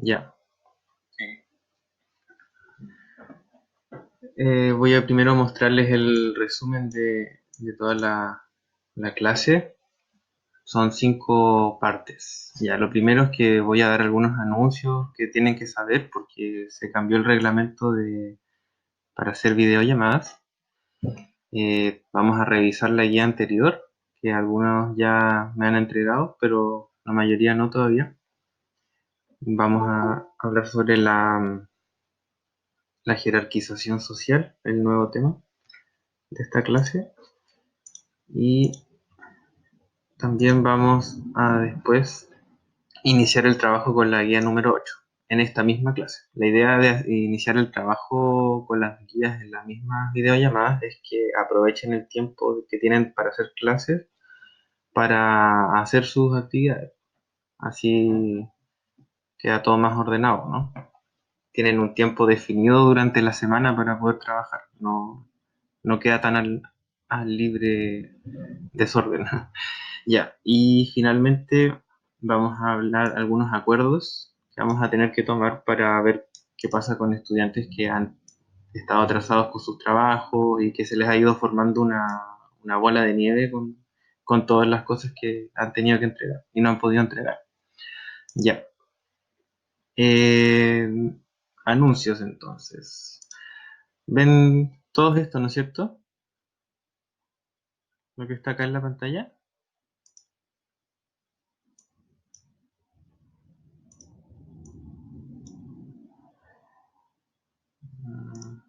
Ya. Voy a primero mostrarles el resumen de toda la clase. Son 5 partes. Ya, lo primero es que voy a dar algunos anuncios que tienen que saber porque se cambió el reglamento para hacer videollamadas. Vamos a revisar la guía anterior, que algunos ya me han entregado, pero la mayoría no todavía. Vamos a hablar sobre la jerarquización social, el nuevo tema de esta clase. Y también vamos a después iniciar el trabajo con la guía número 8 en esta misma clase. La idea de iniciar el trabajo con las guías en las mismas videollamadas es que aprovechen el tiempo que tienen para hacer clases para hacer sus actividades. Así queda todo más ordenado, ¿no? Tienen un tiempo definido durante la semana para poder trabajar. No queda tan al libre desorden. Ya, y finalmente vamos a hablar algunos acuerdos que vamos a tener que tomar para ver qué pasa con estudiantes que han estado atrasados con sus trabajos y que se les ha ido formando una bola de nieve con todas las cosas que han tenido que entregar y no han podido entregar. Ya. Eh, Anuncios entonces. ¿Ven todo esto, no es cierto? Lo que está acá en la pantalla. Mm,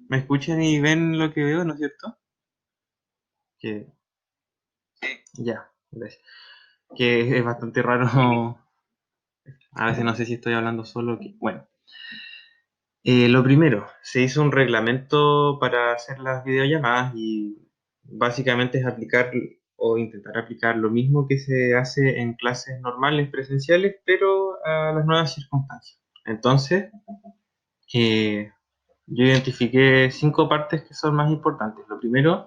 ¿Me escuchan y ven lo que veo, no es cierto? Que ya, gracias. Que es bastante raro. A veces no sé si estoy hablando solo. Bueno, lo primero, se hizo un reglamento para hacer las videollamadas y básicamente es aplicar o intentar aplicar lo mismo que se hace en clases normales presenciales, pero a las nuevas circunstancias. Entonces, eh, yo identifiqué 5 partes que son más importantes. Lo primero,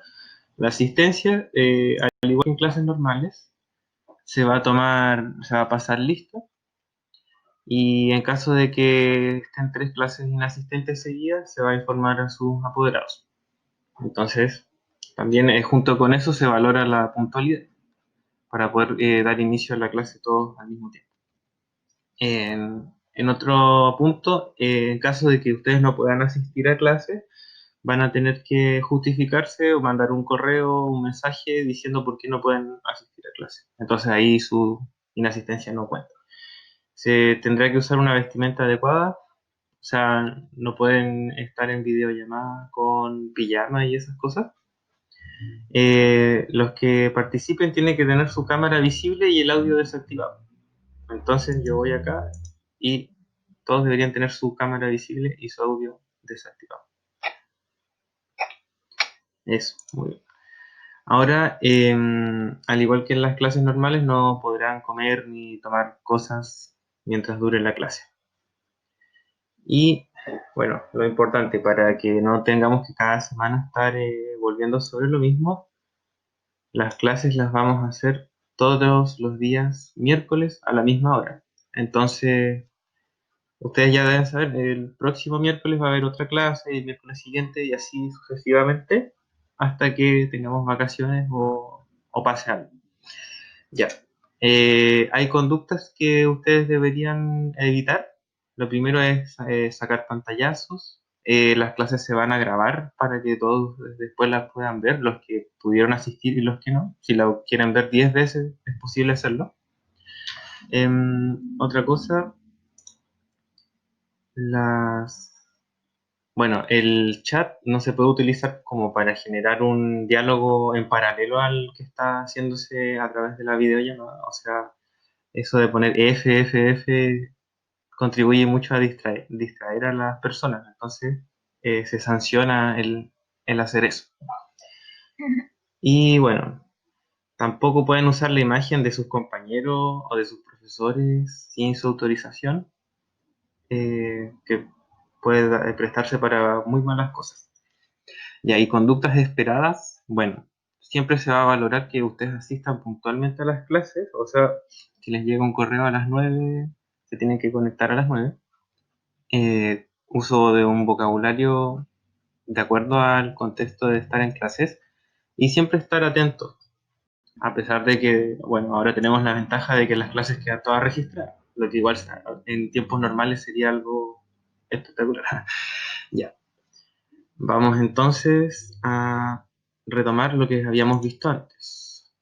la asistencia, al igual que en clases normales, se va a pasar lista. Y en caso de que estén 3 clases inasistentes seguidas, se va a informar a sus apoderados. Entonces, también junto con eso se valora la puntualidad para poder dar inicio a la clase todos al mismo tiempo. En otro punto, en caso de que ustedes no puedan asistir a clase, van a tener que justificarse o mandar un correo, un mensaje diciendo por qué no pueden asistir a clase. Entonces ahí su inasistencia no cuenta. Se tendrá que usar una vestimenta adecuada. O sea, no pueden estar en videollamada con pijama y esas cosas. Los que participen tienen que tener su cámara visible y el audio desactivado. Entonces yo voy acá y todos deberían tener su cámara visible y su audio desactivado. Eso, muy bien. Ahora, al igual que en las clases normales, no podrán comer ni tomar cosas mientras dure la clase. Y bueno, lo importante para que no tengamos que cada semana estar volviendo sobre lo mismo, las clases las vamos a hacer todos los días miércoles a la misma hora. Entonces, ustedes ya deben saber, el próximo miércoles va a haber otra clase, y el miércoles siguiente y así sucesivamente hasta que tengamos vacaciones o pase algo. Ya. Hay conductas que ustedes deberían evitar. Lo primero es sacar pantallazos. Las clases se van a grabar para que todos después las puedan ver, los que pudieron asistir y los que no. Si la quieren ver 10 veces, es posible hacerlo. Otra cosa, las... Bueno, el chat no se puede utilizar como para generar un diálogo en paralelo al que está haciéndose a través de la videollamada. O sea, eso de poner F contribuye mucho a distraer a las personas, entonces se sanciona el hacer eso. Y bueno, tampoco pueden usar la imagen de sus compañeros o de sus profesores sin su autorización, que puede prestarse para muy malas cosas. Y hay conductas esperadas, bueno, siempre se va a valorar que ustedes asistan puntualmente a las clases, o sea, si les llega un correo a las 9, se tienen que conectar a las 9. Uso de un vocabulario de acuerdo al contexto de estar en clases y siempre estar atento, a pesar de que, bueno, ahora tenemos la ventaja de que las clases quedan todas registradas, lo que igual en tiempos normales sería algo espectacular. Ya, vamos entonces a retomar lo que habíamos visto antes.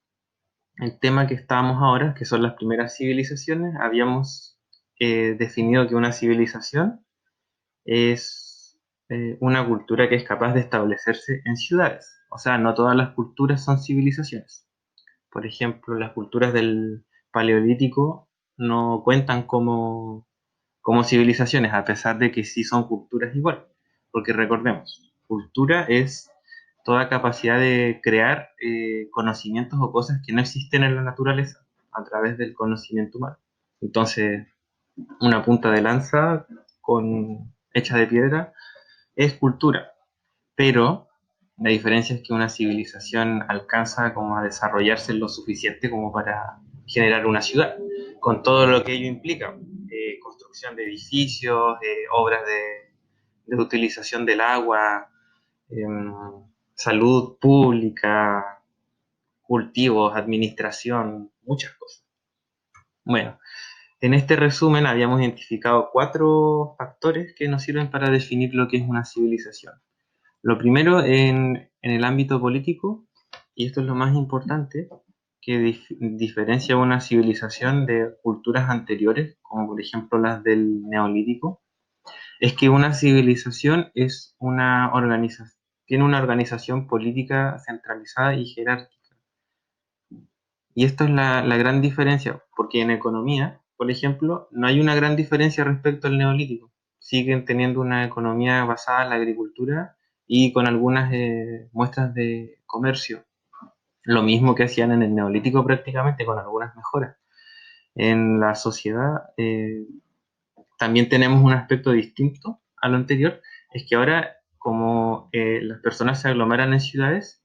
El tema que estábamos ahora, que son las primeras civilizaciones, habíamos definido que una civilización es una cultura que es capaz de establecerse en ciudades. O sea, no todas las culturas son civilizaciones. Por ejemplo, las culturas del Paleolítico no cuentan como civilizaciones, a pesar de que sí son culturas igual. Porque recordemos, cultura es toda capacidad de crear conocimientos o cosas que no existen en la naturaleza a través del conocimiento humano. Entonces, una punta de lanza hecha de piedra es cultura, pero la diferencia es que una civilización alcanza como a desarrollarse lo suficiente como para generar una ciudad, con todo lo que ello implica, construcción de edificios, obras de utilización del agua, em, salud pública, cultivos, administración, muchas cosas. Bueno, en este resumen habíamos identificado 4 factores que nos sirven para definir lo que es una civilización. Lo primero en el ámbito político, y esto es lo más importante, que diferencia una civilización de culturas anteriores, como por ejemplo las del Neolítico, es que una civilización es tiene una organización política centralizada y jerárquica. Y esto es la gran diferencia, porque en economía, por ejemplo, no hay una gran diferencia respecto al Neolítico. Siguen teniendo una economía basada en la agricultura y con algunas muestras de comercio. Lo mismo que hacían en el Neolítico prácticamente, con algunas mejoras. En la sociedad también tenemos un aspecto distinto a lo anterior, es que ahora como las personas se aglomeran en ciudades,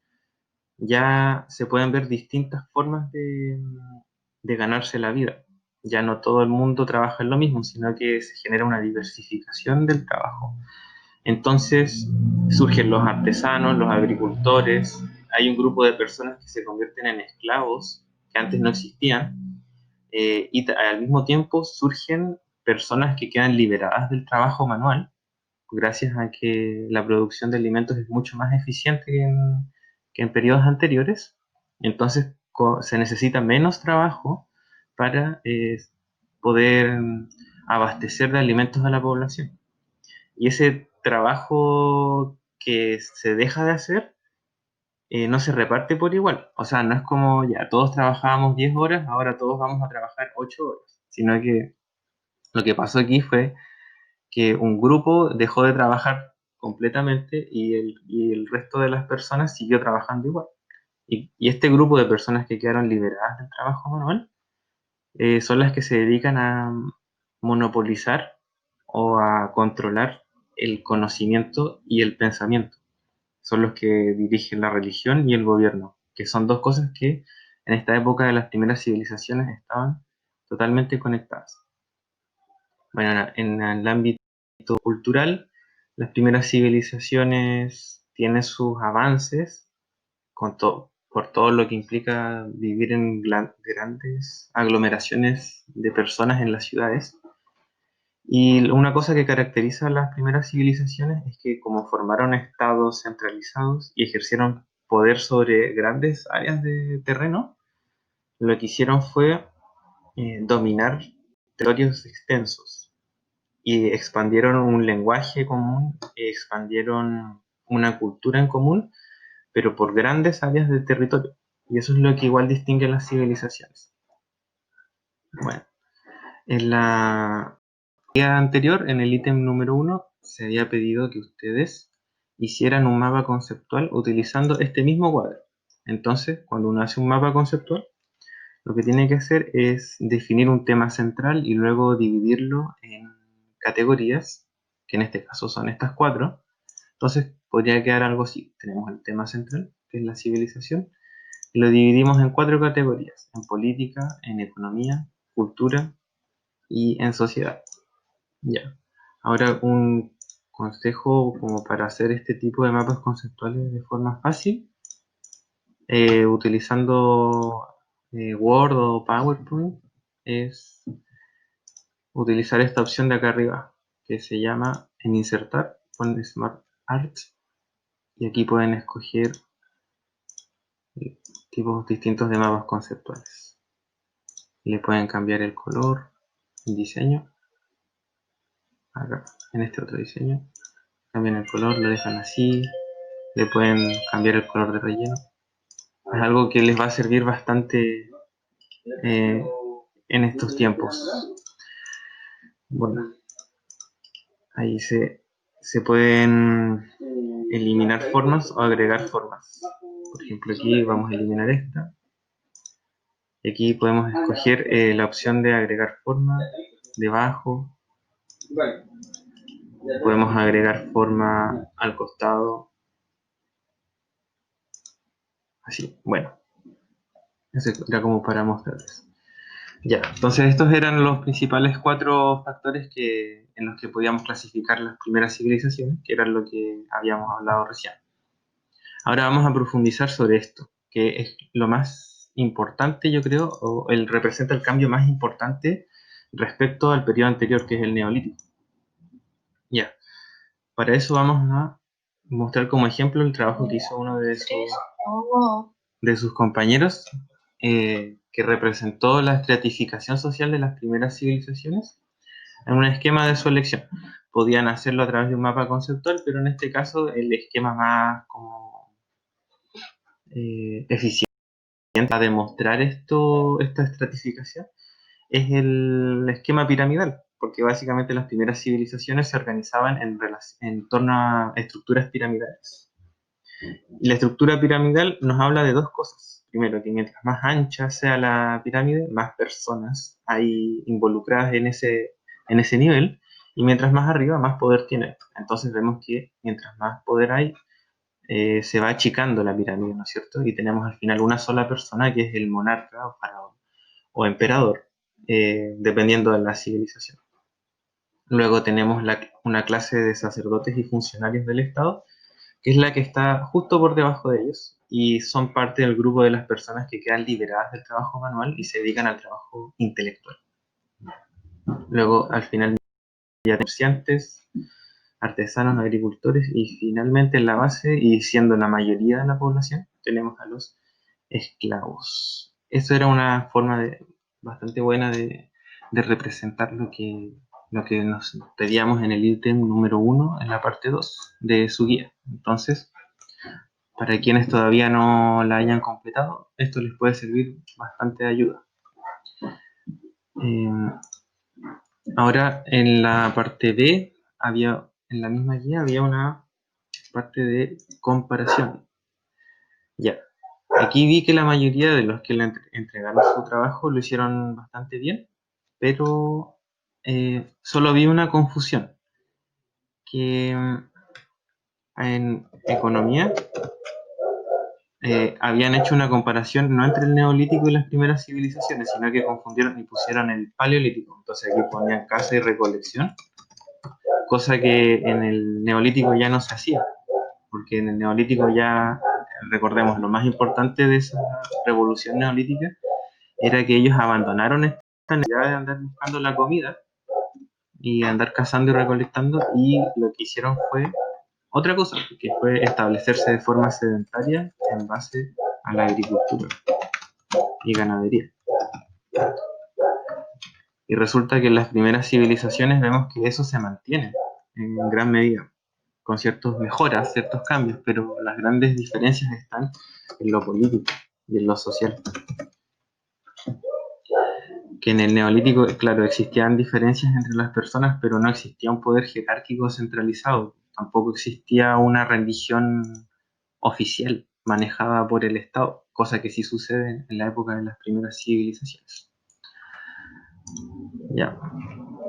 ya se pueden ver distintas formas de ganarse la vida. Ya no todo el mundo trabaja en lo mismo, sino que se genera una diversificación del trabajo. Entonces surgen los artesanos, los agricultores, hay un grupo de personas que se convierten en esclavos que antes no existían, y al mismo tiempo surgen personas que quedan liberadas del trabajo manual gracias a que la producción de alimentos es mucho más eficiente que en periodos anteriores. Entonces se necesita menos trabajo para poder abastecer de alimentos a la población. Y ese trabajo que se deja de hacer no se reparte por igual. O sea, no es como ya todos trabajábamos 10 horas, ahora todos vamos a trabajar 8 horas, sino que lo que pasó aquí fue que un grupo dejó de trabajar completamente y el resto de las personas siguió trabajando igual. Y este grupo de personas que quedaron liberadas del trabajo manual son las que se dedican a monopolizar o a controlar el conocimiento y el pensamiento. Son los que dirigen la religión y el gobierno, que son dos cosas que en esta época de las primeras civilizaciones estaban totalmente conectadas. Bueno, en el ámbito cultural, las primeras civilizaciones tienen sus avances por todo lo que implica vivir en grandes aglomeraciones de personas en las ciudades. Y una cosa que caracteriza a las primeras civilizaciones es que como formaron estados centralizados y ejercieron poder sobre grandes áreas de terreno, lo que hicieron fue dominar territorios extensos y expandieron un lenguaje común, expandieron una cultura en común, pero por grandes áreas de territorio. Y eso es lo que igual distingue las civilizaciones. Bueno, en la guía anterior, en el ítem número 1, se había pedido que ustedes hicieran un mapa conceptual utilizando este mismo cuadro. Entonces, cuando uno hace un mapa conceptual, lo que tiene que hacer es definir un tema central y luego dividirlo en categorías, que en este caso son estas 4. Entonces podría quedar algo así. Tenemos el tema central, que es la civilización, y lo dividimos en 4 categorías: en política, en economía, cultura y en sociedad. Ya. Ahora un consejo como para hacer este tipo de mapas conceptuales de forma fácil, utilizando Word o PowerPoint, es utilizar esta opción de acá arriba, que se llama en insertar, ponen Smart Art, y aquí pueden escoger tipos distintos de mapas conceptuales. Le pueden cambiar el color, el diseño, acá, en este otro diseño, cambian el color, lo dejan así, le pueden cambiar el color de relleno. Es algo que les va a servir bastante eh, en estos tiempos. Bueno, ahí se pueden eliminar formas o agregar formas. Por ejemplo, aquí vamos a eliminar esta. Y aquí podemos escoger la opción de agregar forma debajo. Podemos agregar forma al costado. Así, bueno, eso era como para mostrarles. Ya, entonces estos eran los principales 4 factores en los que podíamos clasificar las primeras civilizaciones, que eran lo que habíamos hablado recién. Ahora vamos a profundizar sobre esto, que es lo más importante, yo creo, o representa el cambio más importante respecto al periodo anterior, que es el Neolítico. Ya, para eso vamos a mostrar como ejemplo el trabajo que hizo uno de sus compañeros, que representó la estratificación social de las primeras civilizaciones en un esquema de su elección. Podían hacerlo a través de un mapa conceptual, pero en este caso el esquema más como eficiente a demostrar esta estratificación es el esquema piramidal, porque básicamente las primeras civilizaciones se organizaban en torno a estructuras piramidales. Y la estructura piramidal nos habla de dos cosas. Primero, que mientras más ancha sea la pirámide, más personas hay involucradas en ese nivel, y mientras más arriba, más poder tiene. Entonces vemos que mientras más poder hay, se va achicando la pirámide, ¿no es cierto? Y tenemos al final una sola persona que es el monarca o faraón o emperador, dependiendo de la civilización. Luego tenemos una clase de sacerdotes y funcionarios del Estado, que es la que está justo por debajo de ellos y son parte del grupo de las personas que quedan liberadas del trabajo manual y se dedican al trabajo intelectual. Luego, al final, ya comerciantes, artesanos, agricultores y finalmente en la base, y siendo la mayoría de la población, tenemos a los esclavos. Eso era una forma bastante buena de representar lo que nos pedíamos en el ítem número 1 en la parte 2 de su guía. Entonces, para quienes todavía no la hayan completado, esto les puede servir bastante de ayuda. Eh, Ahora en la parte B, en la misma guía había una parte de comparación. Ya, aquí vi que la mayoría de los que le entregaron su trabajo lo hicieron bastante bien, pero solo vi una confusión, que en economía habían hecho una comparación no entre el neolítico y las primeras civilizaciones, sino que confundieron y pusieron el paleolítico. Entonces aquí ponían caza y recolección, cosa que en el neolítico ya no se hacía, porque en el neolítico ya, recordemos, lo más importante de esa revolución neolítica era que ellos abandonaron esta necesidad de andar buscando la comida y andar cazando y recolectando, y lo que hicieron fue otra cosa, que fue establecerse de forma sedentaria en base a la agricultura y ganadería. Y resulta que en las primeras civilizaciones vemos que eso se mantiene en gran medida, con ciertas mejoras, ciertos cambios, pero las grandes diferencias están en lo político y en lo social. Que en el neolítico, claro, existían diferencias entre las personas, pero no existía un poder jerárquico centralizado. Tampoco existía una rendición oficial manejada por el Estado, cosa que sí sucede en la época de las primeras civilizaciones. Ya,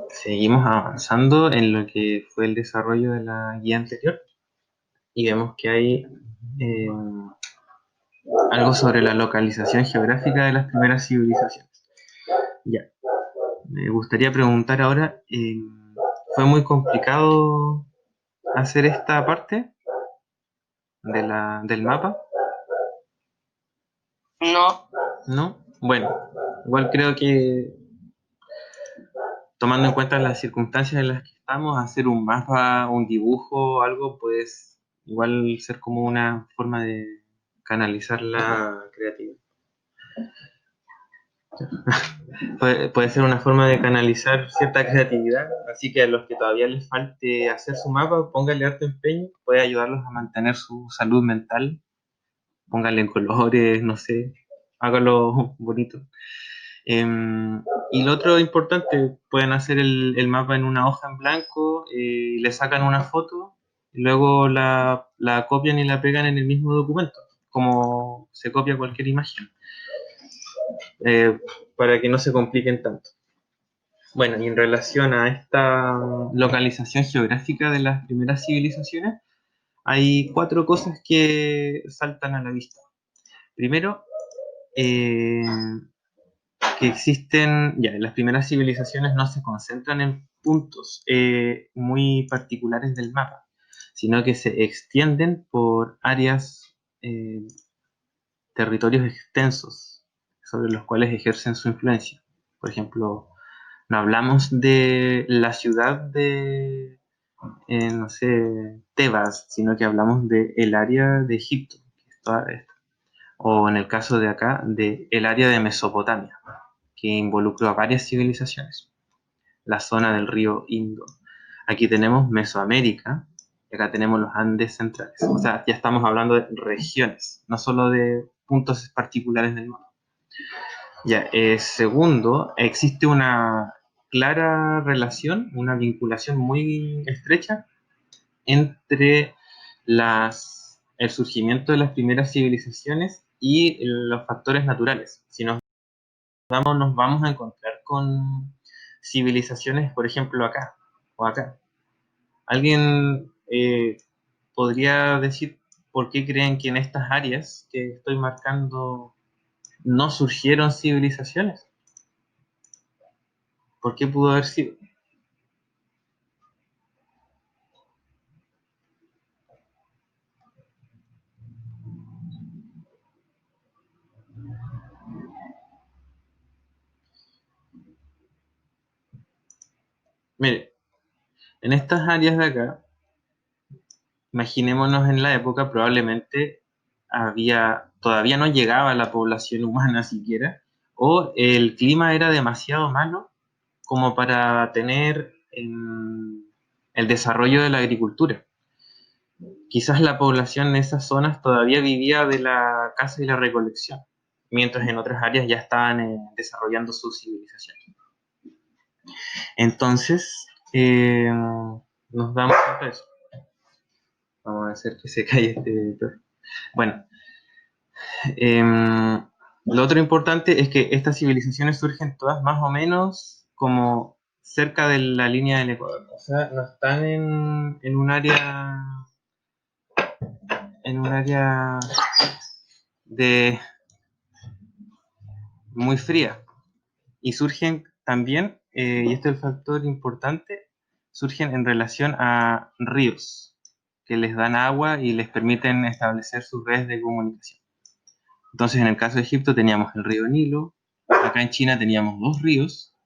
seguimos avanzando en lo que fue el desarrollo de la guía anterior y vemos que hay eh, algo sobre la localización geográfica de las primeras civilizaciones. Ya, Me gustaría preguntar ahora, ¿fue muy complicado hacer esta parte del mapa? No, ¿No? Bueno, igual creo que tomando en cuenta las circunstancias en las que estamos, hacer un mapa, un dibujo, algo, pues igual ser como una forma de canalizar la creatividad. Puede ser una forma de canalizar cierta creatividad, así que a los que todavía les falte hacer su mapa, pónganle harto empeño, puede ayudarlos a mantener su salud mental, pónganle en colores, no sé, hágalo bonito. Y lo otro importante, pueden hacer el mapa en una hoja en blanco, le sacan una foto, y luego la copian y la pegan en el mismo documento, como se copia cualquier imagen, eh, para que no se compliquen tanto. Bueno, y en relación a esta localización geográfica de las primeras civilizaciones, hay cuatro cosas que saltan a la vista. Primero, eh, que existen, ya, las primeras civilizaciones no se concentran en puntos muy particulares del mapa, sino que se extienden por áreas, territorios extensos, sobre los cuales ejercen su influencia. Por ejemplo, no hablamos de la ciudad de, no sé, Tebas, sino que hablamos del área de Egipto, que es toda esta. O en el caso de acá, del área de Mesopotamia, que involucró a varias civilizaciones, la zona del río Indo. Aquí tenemos Mesoamérica, y acá tenemos los Andes centrales. O sea, ya estamos hablando de regiones, no solo de puntos particulares del mapa. Ya, segundo, existe una clara relación, una vinculación muy estrecha entre el surgimiento de las primeras civilizaciones y los factores naturales. Si nos vamos a encontrar con civilizaciones, por ejemplo, acá o acá. ¿Alguien podría decir por qué creen que en estas áreas que estoy marcando no surgieron civilizaciones? ¿Por qué pudo haber sido? Mire, en estas áreas de acá, imaginémonos en la época, probablemente todavía no llegaba la población humana siquiera, o el clima era demasiado malo como para tener el desarrollo de la agricultura. Quizás la población en esas zonas todavía vivía de la caza y la recolección, mientras en otras áreas ya estaban desarrollando su civilización. Entonces, nos damos cuenta de eso. Vamos a hacer que se calle este perro. Bueno, lo otro importante es que estas civilizaciones surgen todas más o menos como cerca de la línea del Ecuador. O sea, no están en un área de muy fría. Y surgen también, y este es el factor importante, surgen en relación a ríos que les dan agua y les permiten establecer sus redes de comunicación. Entonces, en el caso de Egipto teníamos el río Nilo, acá en China teníamos dos ríos,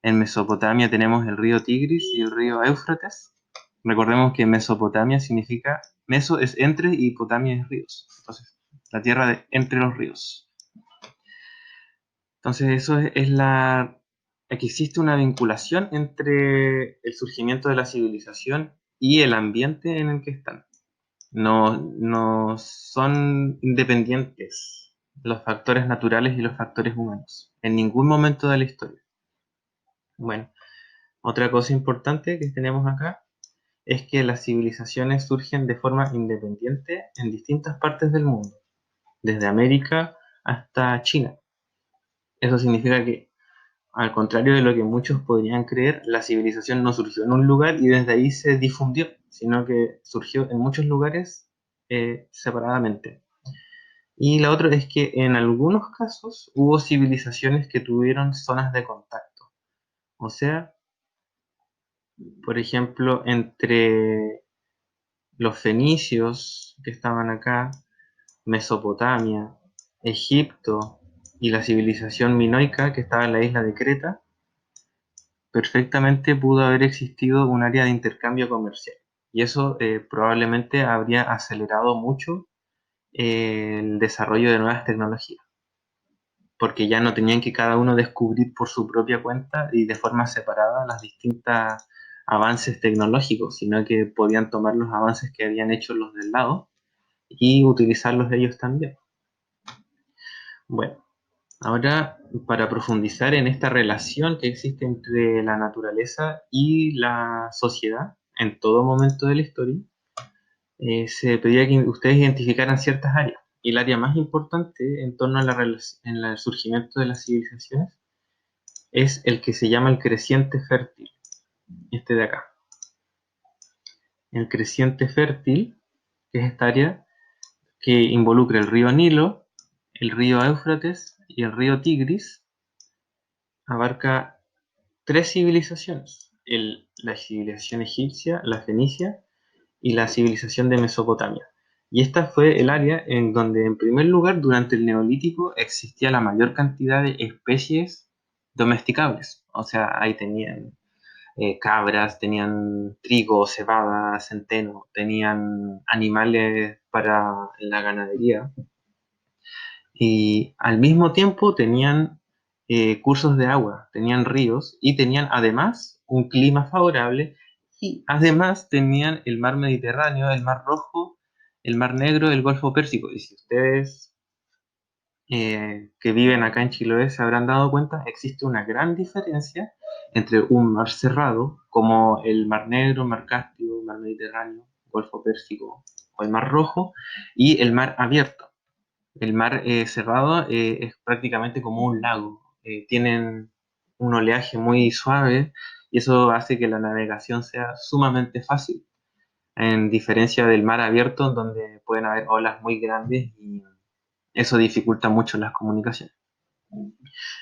en Mesopotamia tenemos el río Tigris y el río Éufrates. Recordemos que Mesopotamia significa, Meso es entre y Potamia es ríos. Entonces, la tierra de entre los ríos. Entonces, eso es aquí existe una vinculación entre el surgimiento de la civilización y el ambiente en el que están. No son independientes los factores naturales y los factores humanos en ningún momento de la historia. Bueno, otra cosa importante que tenemos acá es que las civilizaciones surgen de forma independiente en distintas partes del mundo, desde América hasta China. Eso significa que, al contrario de lo que muchos podrían creer, la civilización no surgió en un lugar y desde ahí se difundió, sino que surgió en muchos lugares separadamente. Y la otra es que en algunos casos hubo civilizaciones que tuvieron zonas de contacto. O sea, por ejemplo, entre los fenicios que estaban acá, Mesopotamia, Egipto y la civilización minoica que estaba en la isla de Creta, perfectamente pudo haber existido un área de intercambio comercial. Y eso probablemente habría acelerado mucho el desarrollo de nuevas tecnologías, porque ya no tenían que cada uno descubrir por su propia cuenta y de forma separada las distintas avances tecnológicos, sino que podían tomar los avances que habían hecho los del lado y utilizarlos ellos también. Bueno, ahora para profundizar en esta relación que existe entre la naturaleza y la sociedad en todo momento de la historia, se pedía que ustedes identificaran ciertas áreas. Y el área más importante en torno a en el surgimiento de las civilizaciones es el que se llama el creciente fértil, este de acá. El creciente fértil, que es esta área que involucra el río Nilo, el río Éufrates y el río Tigris, abarca tres civilizaciones: la civilización egipcia, la fenicia y la civilización de Mesopotamia. Y esta fue el área en donde, en primer lugar, durante el Neolítico existía la mayor cantidad de especies domesticables. O sea, ahí tenían cabras, tenían trigo, cebada, centeno, tenían animales para la ganadería y al mismo tiempo tenían cursos de agua, tenían ríos y tenían además un clima favorable y además tenían el mar Mediterráneo, el mar Rojo, el mar Negro, el Golfo Pérsico. Y si ustedes que viven acá en Chiloé se habrán dado cuenta, existe una gran diferencia entre un mar cerrado, como el Mar Negro, Mar Caspio, Mar Mediterráneo, Golfo Pérsico o el Mar Rojo, y el mar abierto. El mar cerrado es prácticamente como un lago. Tienen un oleaje muy suave y eso hace que la navegación sea sumamente fácil, en diferencia del mar abierto, donde pueden haber olas muy grandes y eso dificulta mucho las comunicaciones.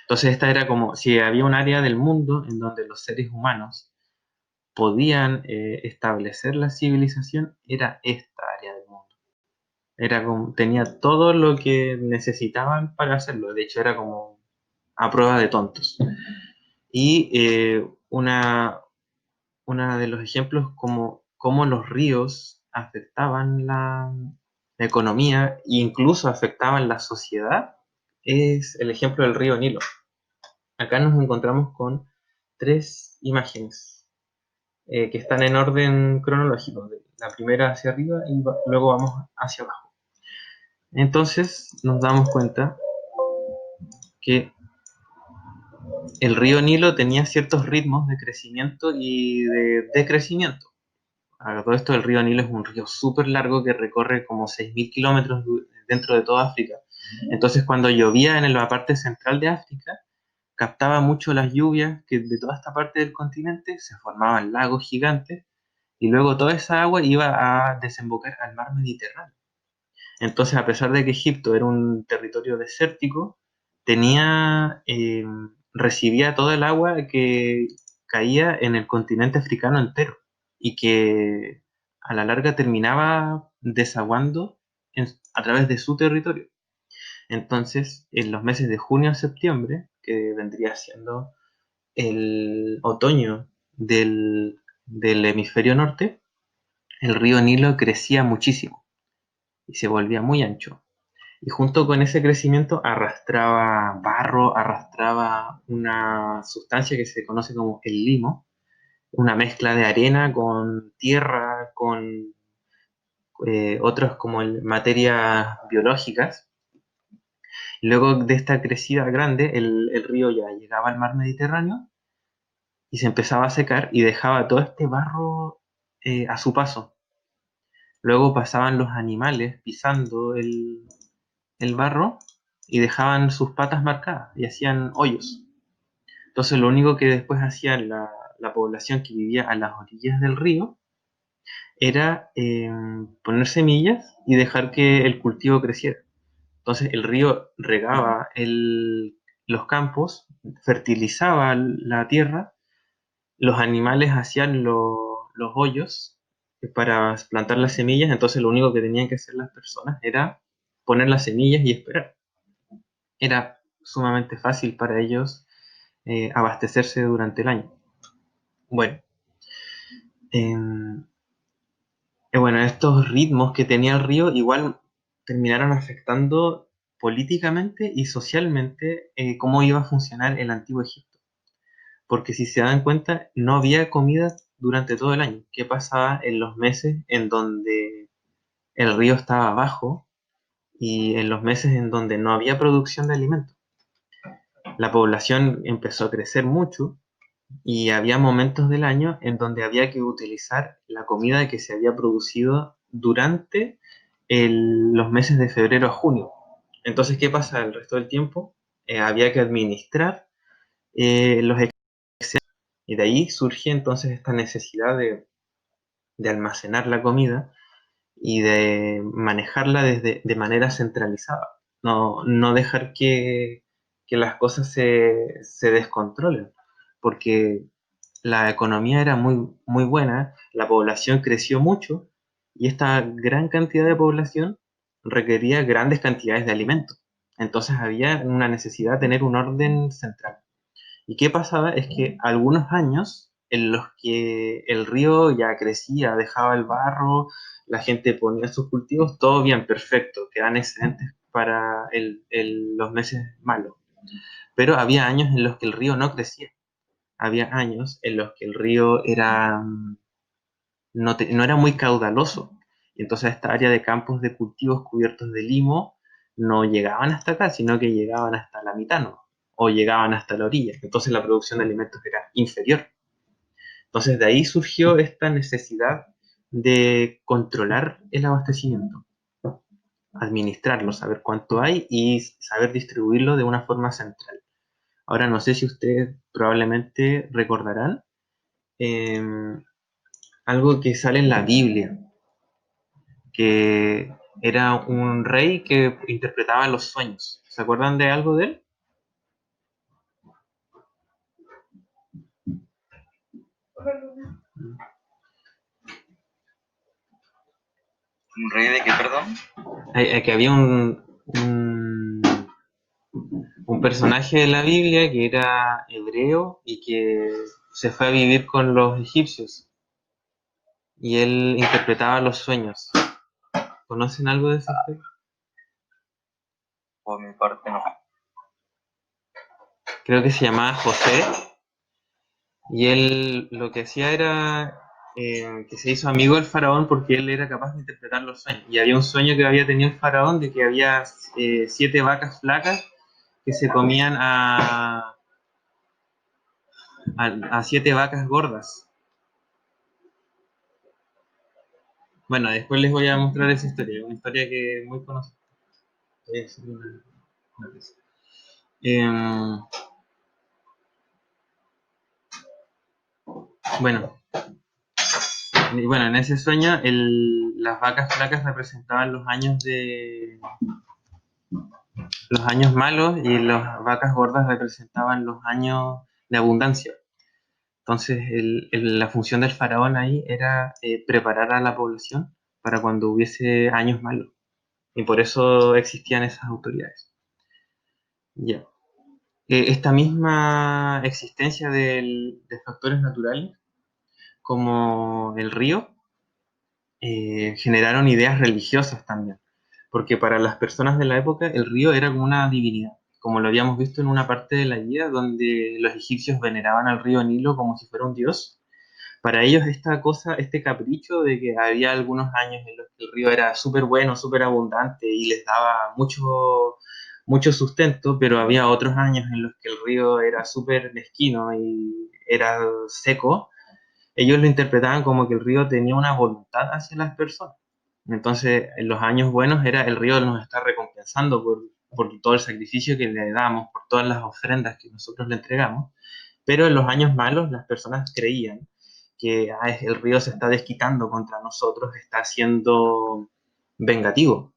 Entonces esta era como, si había un área del mundo en donde los seres humanos podían establecer la civilización, era esta área del mundo. Era como, tenía todo lo que necesitaban para hacerlo. De hecho, era como a prueba de tontos. Y una de los ejemplos como cómo los ríos afectaban la economía e incluso afectaban la sociedad es el ejemplo del río Nilo. Acá nos encontramos con tres imágenes que están en orden cronológico, de la primera hacia arriba y luego vamos hacia abajo. Entonces nos damos cuenta que el río Nilo tenía ciertos ritmos de crecimiento y de decrecimiento. A todo esto, el río Nilo es un río súper largo que recorre como 6.000 kilómetros dentro de toda África. Entonces, cuando llovía en la parte central de África, captaba mucho las lluvias que de toda esta parte del continente se formaban lagos gigantes y luego toda esa agua iba a desembocar al mar Mediterráneo. Entonces, a pesar de que Egipto era un territorio desértico, tenía, recibía toda el agua que caía en el continente africano entero y que a la larga terminaba desaguando a través de su territorio. Entonces, en los meses de junio a septiembre, que vendría siendo el otoño del hemisferio norte, el río Nilo crecía muchísimo y se volvía muy ancho. Y junto con ese crecimiento arrastraba barro, arrastraba una sustancia que se conoce como el limo, una mezcla de arena con tierra, con otras como materias biológicas. Luego de esta crecida grande, el río ya llegaba al mar Mediterráneo y se empezaba a secar y dejaba todo este barro a su paso. Luego pasaban los animales pisando el barro y dejaban sus patas marcadas y hacían hoyos. Entonces lo único que después hacía la población que vivía a las orillas del río era poner semillas y dejar que el cultivo creciera. Entonces el río regaba los campos, fertilizaba la tierra los animales hacían los hoyos para plantar las semillas, entonces lo único que tenían que hacer las personas era poner las semillas y esperar. Era sumamente fácil para ellos abastecerse durante el año. Bueno, em, bueno, estos ritmos que tenía el río igual terminaron afectando políticamente y socialmente cómo iba a funcionar el antiguo Egipto. Porque si se dan cuenta, no había comida durante todo el año. ¿Qué pasaba en los meses en donde el río estaba bajo y en los meses en donde no había producción de alimentos? La población empezó a crecer mucho y había momentos del año en donde había que utilizar la comida que se había producido durante los meses de febrero a junio. Entonces, ¿qué pasa el resto del tiempo? Había que administrar los y de ahí surge entonces esta necesidad de almacenar la comida y de manejarla de manera centralizada. No dejar que las cosas se descontrolen, porque la economía era muy buena, la población creció mucho y esta gran cantidad de población requería grandes cantidades de alimentos. Entonces había una necesidad de tener un orden central. ¿Y qué pasaba? Es que algunos años en los que el río ya crecía, dejaba el barro, la gente ponía sus cultivos, todo bien, perfecto, quedan excelentes para los meses malos. Pero había años en los que el río no crecía. Había años en los que el río no era muy caudaloso. Y entonces esta área de campos de cultivos cubiertos de limo no llegaban hasta acá, sino que llegaban hasta la mitad, ¿no? O llegaban hasta la orilla. Entonces la producción de alimentos era inferior. Entonces de ahí surgió esta necesidad de controlar el abastecimiento, administrarlo, saber cuánto hay y saber distribuirlo de una forma central. Ahora no sé si ustedes probablemente recordarán eh, algo que sale en la Biblia, que era un rey que interpretaba los sueños. ¿Se acuerdan de algo de él? ¿Un rey de qué, perdón? Que había un personaje de la Biblia que era hebreo y que se fue a vivir con los egipcios y él interpretaba los sueños. ¿Conocen algo de esa historia? Por mi parte no. Creo que se llamaba José y él lo que hacía era que se hizo amigo del faraón porque él era capaz de interpretar los sueños. Y había un sueño que había tenido el faraón de que había 7 vacas flacas que se comían a 7 vacas gordas. Bueno, después les voy a mostrar esa historia, una historia que es muy conocida. Es una vez. Em, bueno, en ese sueño las vacas flacas representaban los años malos y las vacas gordas representaban los años de abundancia. Entonces, la función del faraón ahí era preparar a la población para cuando hubiese años malos. Y por eso existían esas autoridades. Ya. Esta misma existencia de factores naturales, como el río, generaron ideas religiosas también, porque para las personas de la época el río era como una divinidad, como lo habíamos visto en una parte de la guía donde los egipcios veneraban al río Nilo como si fuera un dios. Para ellos esta cosa, este capricho de que había algunos años en los que el río era súper bueno, súper abundante y les daba mucho sustento, pero había otros años en los que el río era súper mezquino y era seco. Ellos lo interpretaban como que el río tenía una voluntad hacia las personas. Entonces, en los años buenos era el río nos está recompensando por todo el sacrificio que le damos, por todas las ofrendas que nosotros le entregamos. Pero en los años malos las personas creían que el río se está desquitando contra nosotros, está siendo vengativo.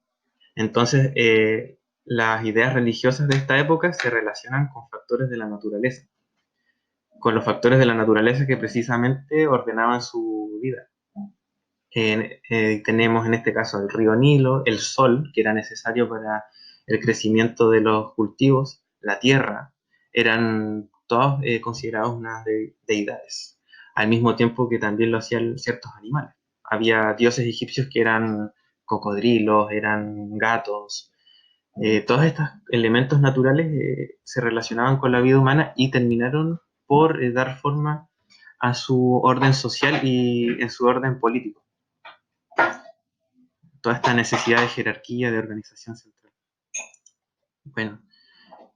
Entonces, las ideas religiosas de esta época se relacionan con factores de la naturaleza. con los factores de la naturaleza que precisamente ordenaban su vida. Tenemos en este caso el río Nilo, el sol, que era necesario para el crecimiento de los cultivos, la tierra, eran todos considerados unas deidades, al mismo tiempo que también lo hacían ciertos animales. Había dioses egipcios que eran cocodrilos, eran gatos, todos estos elementos naturales se relacionaban con la vida humana y terminaron por dar forma a su orden social y en su orden político. Toda esta necesidad de jerarquía, de organización central. Bueno,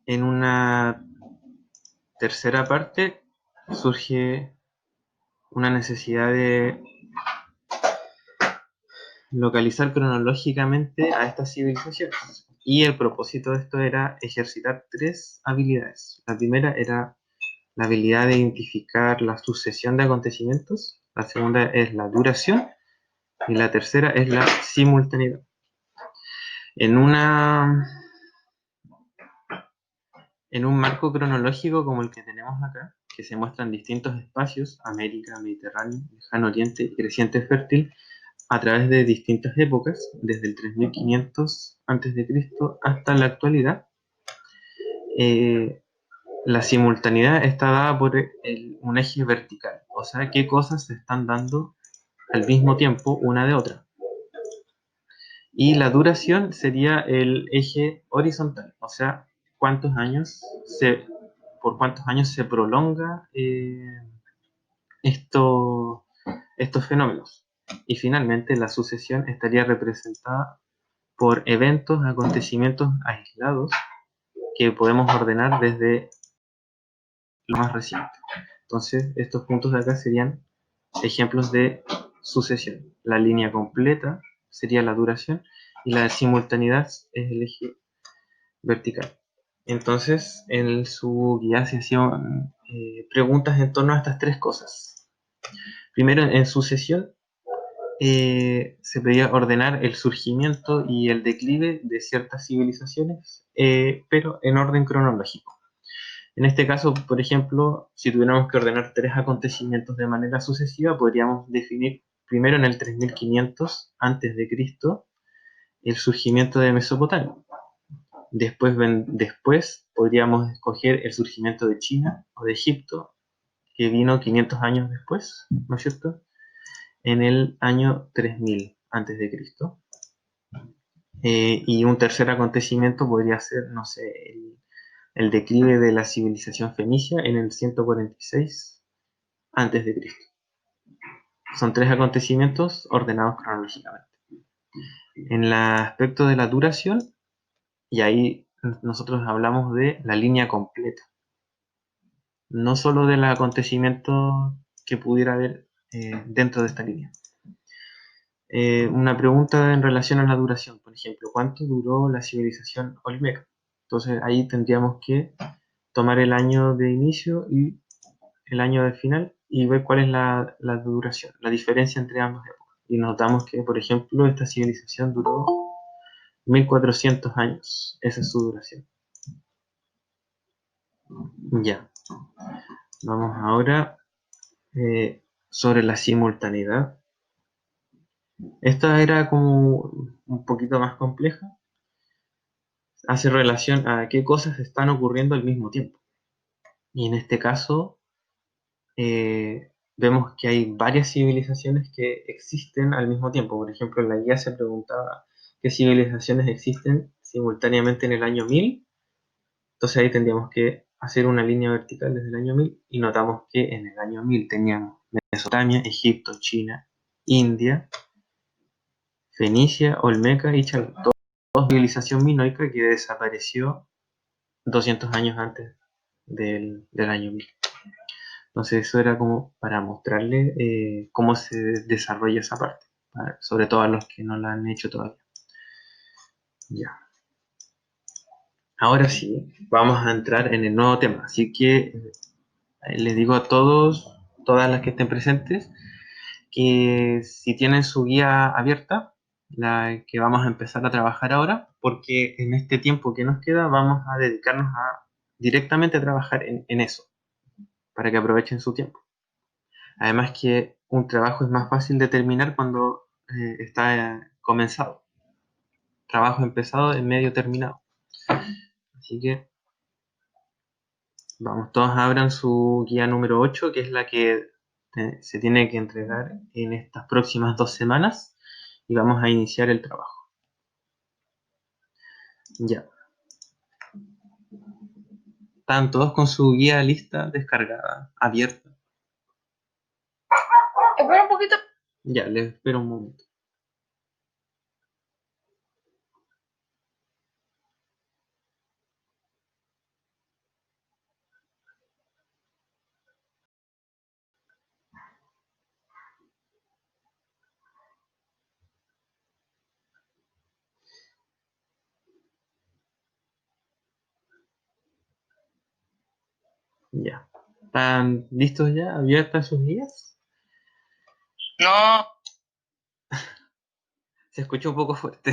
en una tercera parte surge una necesidad de localizar cronológicamente a estas civilizaciones. Y el propósito de esto era ejercitar tres habilidades. La primera era la habilidad de identificar la sucesión de acontecimientos, la segunda es la duración y la tercera es la simultaneidad. En un marco cronológico como el que tenemos acá, que se muestran distintos espacios, América, Mediterráneo, Lejano Oriente y Creciente Fértil, a través de distintas épocas, desde el 3500 a.C. hasta la actualidad, eh, la simultaneidad está dada por un eje vertical, o sea, qué cosas se están dando al mismo tiempo una de otra. Y la duración sería el eje horizontal, o sea, por cuántos años se prolonga esto, estos fenómenos. Y finalmente la sucesión estaría representada por eventos, acontecimientos aislados que podemos ordenar desde lo más reciente. Entonces, estos puntos de acá serían ejemplos de sucesión. La línea completa sería la duración y la simultaneidad es el eje vertical. Entonces, en su guía se hacían preguntas en torno a estas tres cosas. Primero, en sucesión, se pedía ordenar el surgimiento y el declive de ciertas civilizaciones, pero en orden cronológico. En este caso, por ejemplo, si tuviéramos que ordenar tres acontecimientos de manera sucesiva, podríamos definir primero en el 3500 a.C. el surgimiento de Mesopotamia. Después podríamos escoger el surgimiento de China o de Egipto, que vino 500 años después, ¿no es cierto? En el año 3000 a.C. Y un tercer acontecimiento podría ser, no sé, el declive de la civilización fenicia en el 146 a.C. Son tres acontecimientos ordenados cronológicamente. En el aspecto de la duración, y ahí nosotros hablamos de la línea completa, no solo del acontecimiento que pudiera haber dentro de esta línea. Una pregunta en relación a la duración, por ejemplo, ¿cuánto duró la civilización olmeca? Entonces ahí tendríamos que tomar el año de inicio y el año de final y ver cuál es la duración, la diferencia entre ambas épocas. Y notamos que, por ejemplo, esta civilización duró 1400 años, esa es su duración. Ya, vamos ahora sobre la simultaneidad. Esta era como un poquito más compleja, hace relación a qué cosas están ocurriendo al mismo tiempo. Y en este caso, vemos que hay varias civilizaciones que existen al mismo tiempo. Por ejemplo, en la guía se preguntaba qué civilizaciones existen simultáneamente en el año 1000. Entonces ahí tendríamos que hacer una línea vertical desde el año 1000 y notamos que en el año 1000 teníamos Mesopotamia, Egipto, China, India, Fenicia, Olmeca y Chalco. Toda civilización minoica que desapareció 200 años antes del año 1000. Entonces eso era como para mostrarle cómo se desarrolla esa parte, sobre todo a los que no la han hecho todavía. Ya. Ahora sí, vamos a entrar en el nuevo tema. Así que les digo a todos, todas las que estén presentes, que si tienen su guía abierta, la que vamos a empezar a trabajar ahora, porque en este tiempo que nos queda vamos a dedicarnos directamente a trabajar en eso. para que aprovechen su tiempo. Además que un trabajo es más fácil de terminar cuando está comenzado. Trabajo empezado en medio terminado. Así que vamos, todos abran su guía número 8, que es la que se tiene que entregar en estas próximas 2 semanas, y vamos a iniciar el trabajo. Ya. Están todos con su guía lista descargada, abierta. Espera un poquito. Ya, les espero un momento. Ya. ¿Están listos ya? ¿Abiertas sus guías? No. Se escucha un poco fuerte.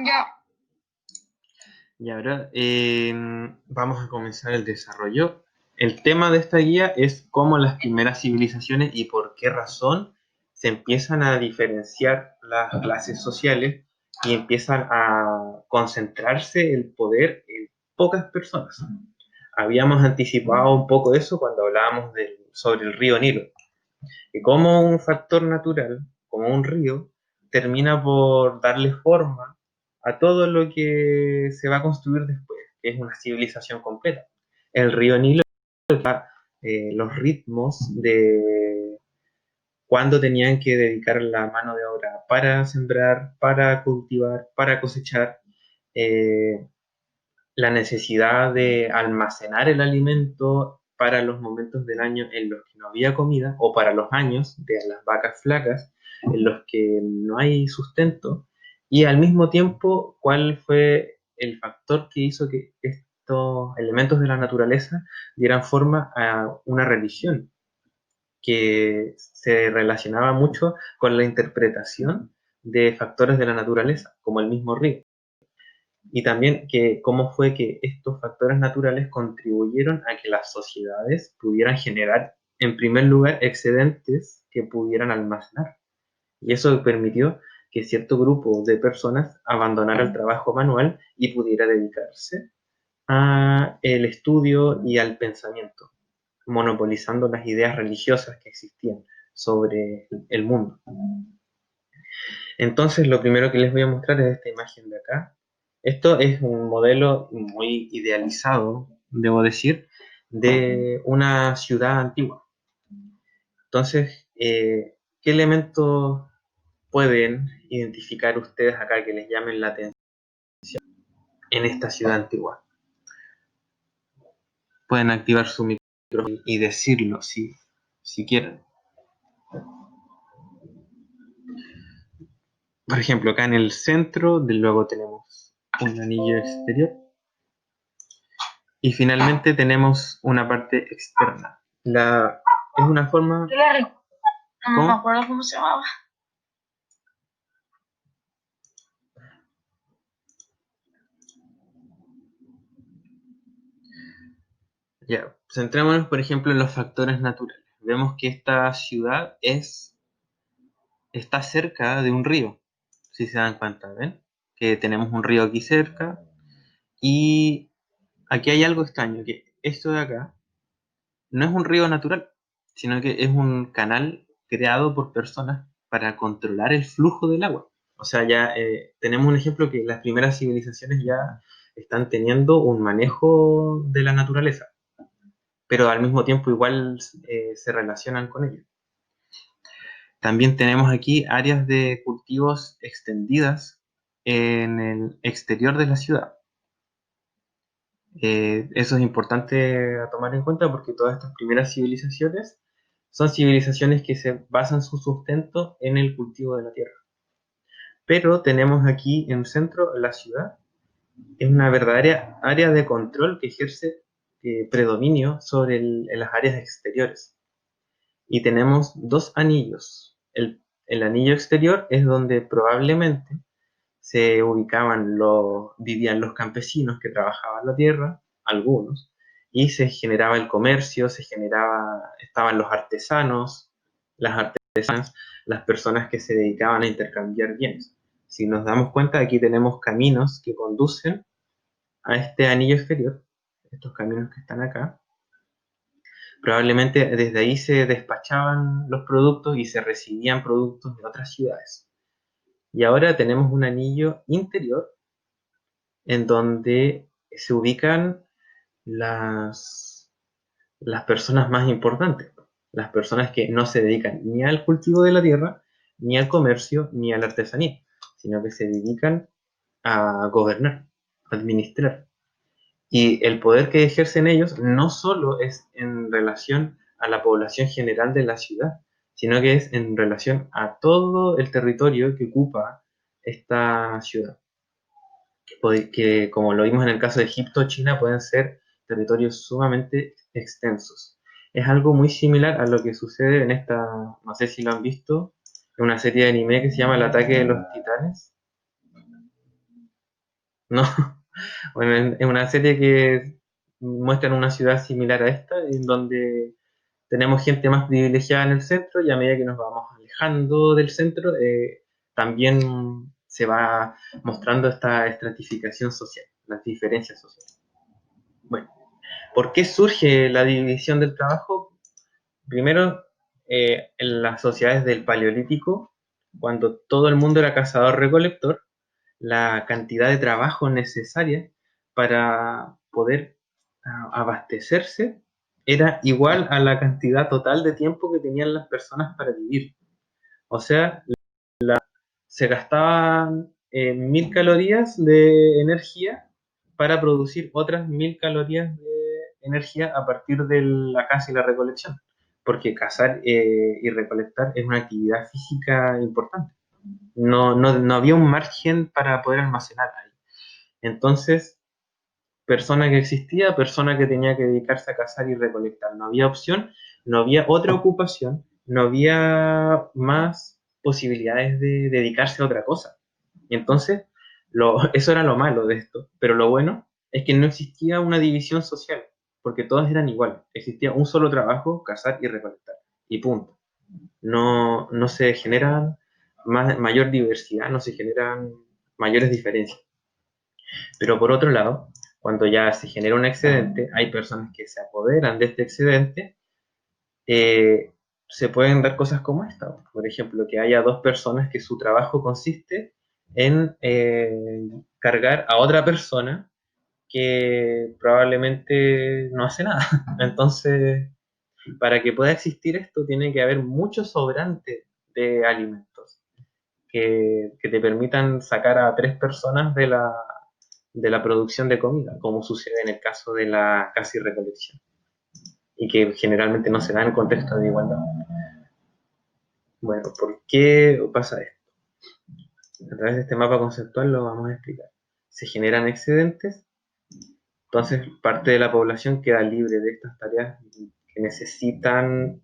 Ya. Y ahora vamos a comenzar el desarrollo. El tema de esta guía es cómo las primeras civilizaciones y por qué razón se empiezan a diferenciar las clases sociales y empiezan a concentrarse el poder en pocas personas. Habíamos anticipado un poco eso cuando hablábamos sobre el río Nilo, que como un factor natural, como un río, termina por darle forma a todo lo que se va a construir después, que es una civilización completa. El río Nilo da los ritmos de cuándo tenían que dedicar la mano de obra para sembrar, para cultivar, para cosechar, eh, la necesidad de almacenar el alimento para los momentos del año en los que no había comida, o para los años de las vacas flacas en los que no hay sustento, y al mismo tiempo cuál fue el factor que hizo que estos elementos de la naturaleza dieran forma a una religión que se relacionaba mucho con la interpretación de factores de la naturaleza, como el mismo río. Y también que cómo fue que estos factores naturales contribuyeron a que las sociedades pudieran generar, en primer lugar, excedentes que pudieran almacenar. Y eso permitió que cierto grupo de personas abandonara el trabajo manual y pudiera dedicarse al estudio y al pensamiento, monopolizando las ideas religiosas que existían sobre el mundo. Entonces, lo primero que les voy a mostrar es esta imagen de acá. Esto es un modelo muy idealizado, debo decir, de una ciudad antigua. Entonces, ¿qué elementos pueden identificar ustedes acá que les llamen la atención en esta ciudad antigua? Pueden activar su micrófono y decirlo si quieren. Por ejemplo, acá en el centro, luego tenemos un anillo exterior. Y finalmente tenemos una parte externa. Es una forma... Yo la recuerdo. No me ¿Cómo? acuerdo cómo se llamaba. Ya, centrémonos por ejemplo en los factores naturales. Vemos que esta ciudad está cerca de un río, si se dan cuenta, ¿ven? Que tenemos un río aquí cerca y aquí hay algo extraño, que esto de acá no es un río natural, sino que es un canal creado por personas para controlar el flujo del agua. O sea, ya tenemos un ejemplo que las primeras civilizaciones ya están teniendo un manejo de la naturaleza, pero al mismo tiempo igual se relacionan con ella. También tenemos aquí áreas de cultivos extendidas en el exterior de la ciudad. Eso es importante a tomar en cuenta porque todas estas primeras civilizaciones son civilizaciones que se basan su sustento en el cultivo de la tierra. Pero tenemos aquí en el centro la ciudad, es una verdadera área de control que ejerce predominio sobre en las áreas exteriores. Y tenemos dos anillos. El anillo exterior es donde probablemente se ubicaban vivían los campesinos que trabajaban la tierra, algunos, y se generaba el comercio, estaban los artesanos, las artesanas, las personas que se dedicaban a intercambiar bienes. Si nos damos cuenta, aquí tenemos caminos que conducen a este anillo exterior, estos caminos que están acá. Probablemente desde ahí se despachaban los productos y se recibían productos de otras ciudades. Y ahora tenemos un anillo interior en donde se ubican las, las personas más importantes, las personas que no se dedican ni al cultivo de la tierra, ni al comercio, ni a la artesanía, sino que se dedican a gobernar, a administrar. Y el poder que ejercen ellos no solo es en relación a la población general de la ciudad, sino que es en relación a todo el territorio que ocupa esta ciudad. Que como lo vimos en el caso de Egipto o China, pueden ser territorios sumamente extensos. Es algo muy similar a lo que sucede en esta, no sé si lo han visto, en una serie de anime que se llama El ataque de los titanes. No, bueno, es una serie que muestra una ciudad similar a esta, en donde tenemos gente más privilegiada en el centro y a medida que nos vamos alejando del centro, también se va mostrando esta estratificación social, las diferencias sociales. Bueno, ¿por qué surge la división del trabajo? Primero, en las sociedades del Paleolítico, cuando todo el mundo era cazador-recolector, la cantidad de trabajo necesaria para poder abastecerse era igual a la cantidad total de tiempo que tenían las personas para vivir. O sea, se gastaban 1000 calorías de energía para producir otras 1000 calorías de energía a partir de la caza y la recolección. Porque cazar y recolectar es una actividad física importante. No había un margen para poder almacenar ahí. Entonces, persona que existía, persona que tenía que dedicarse a cazar y recolectar. No había opción, no había otra ocupación, no había más posibilidades de dedicarse a otra cosa. Y entonces, eso era lo malo de esto. Pero lo bueno es que no existía una división social, porque todas eran iguales. Existía un solo trabajo, cazar y recolectar. Y punto. No se genera mayor diversidad, no se generan mayores diferencias. Pero por otro lado, cuando ya se genera un excedente, hay personas que se apoderan de este excedente, eh, se pueden dar cosas como esta. Por ejemplo, que haya dos personas que su trabajo consiste en cargar a otra persona que probablemente no hace nada. Entonces, para que pueda existir esto, tiene que haber mucho sobrante de alimentos que te permitan sacar a tres personas de la producción de comida, como sucede en el caso de la caza y recolección, y que generalmente no se da en contexto de igualdad. Bueno, ¿por qué pasa esto? A través de este mapa conceptual lo vamos a explicar. Se generan excedentes, entonces parte de la población queda libre de estas tareas que necesitan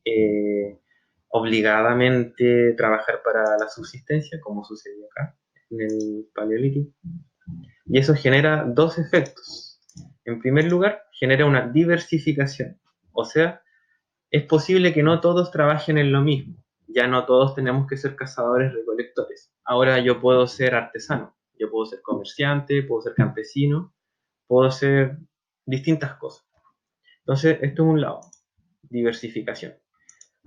obligadamente trabajar para la subsistencia, como sucedió acá en el Paleolítico. Y eso genera dos efectos. En primer lugar, genera una diversificación. O sea, es posible que no todos trabajen en lo mismo. Ya no todos tenemos que ser cazadores recolectores. Ahora yo puedo ser artesano, yo puedo ser comerciante, puedo ser campesino, puedo ser distintas cosas. Entonces, esto es un lado, diversificación.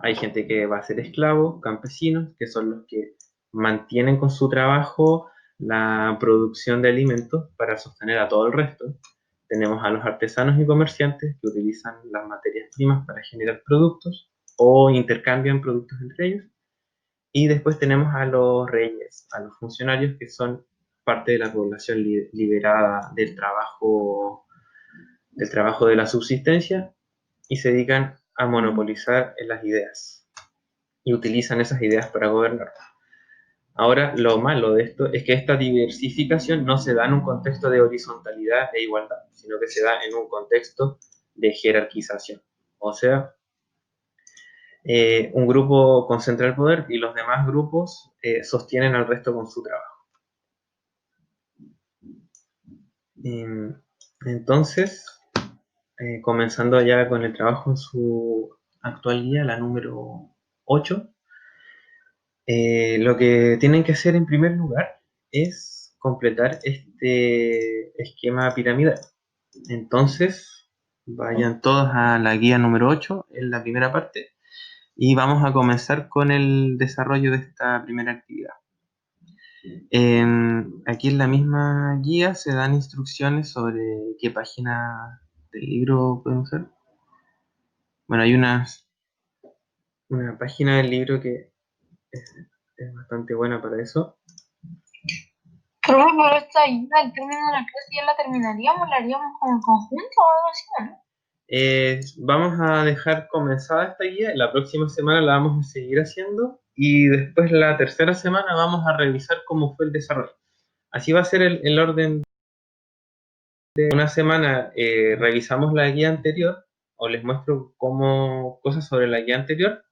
Hay gente que va a ser esclavos, campesinos, que son los que mantienen con su trabajo la producción de alimentos para sostener a todo el resto. Tenemos a los artesanos y comerciantes que utilizan las materias primas para generar productos o intercambian productos entre ellos. Y después tenemos a los reyes, a los funcionarios que son parte de la población liberada del trabajo de la subsistencia y se dedican a monopolizar las ideas y utilizan esas ideas para gobernar. Ahora, lo malo de esto es que esta diversificación no se da en un contexto de horizontalidad e igualdad, sino que se da en un contexto de jerarquización. O sea, un grupo concentra el poder y los demás grupos sostienen al resto con su trabajo. Entonces, comenzando ya con el trabajo en su actual guía, la número 8, lo que tienen que hacer en primer lugar es completar este esquema piramidal. Entonces, vayan todos a la guía número 8, en la primera parte, y vamos a comenzar con el desarrollo de esta primera actividad. Aquí en la misma guía se dan instrucciones sobre qué página del libro podemos usar. Bueno, hay una página del libro que es bastante buena para eso. Profe, pero esta ayuda al término de la clase ya la terminaríamos, la haríamos como en conjunto o algo así, ¿no? Vamos a dejar comenzada esta guía, la próxima semana la vamos a seguir haciendo y después la tercera semana vamos a revisar cómo fue el desarrollo. Así va a ser el orden de una semana. Revisamos la guía anterior o les muestro cosas sobre la guía anterior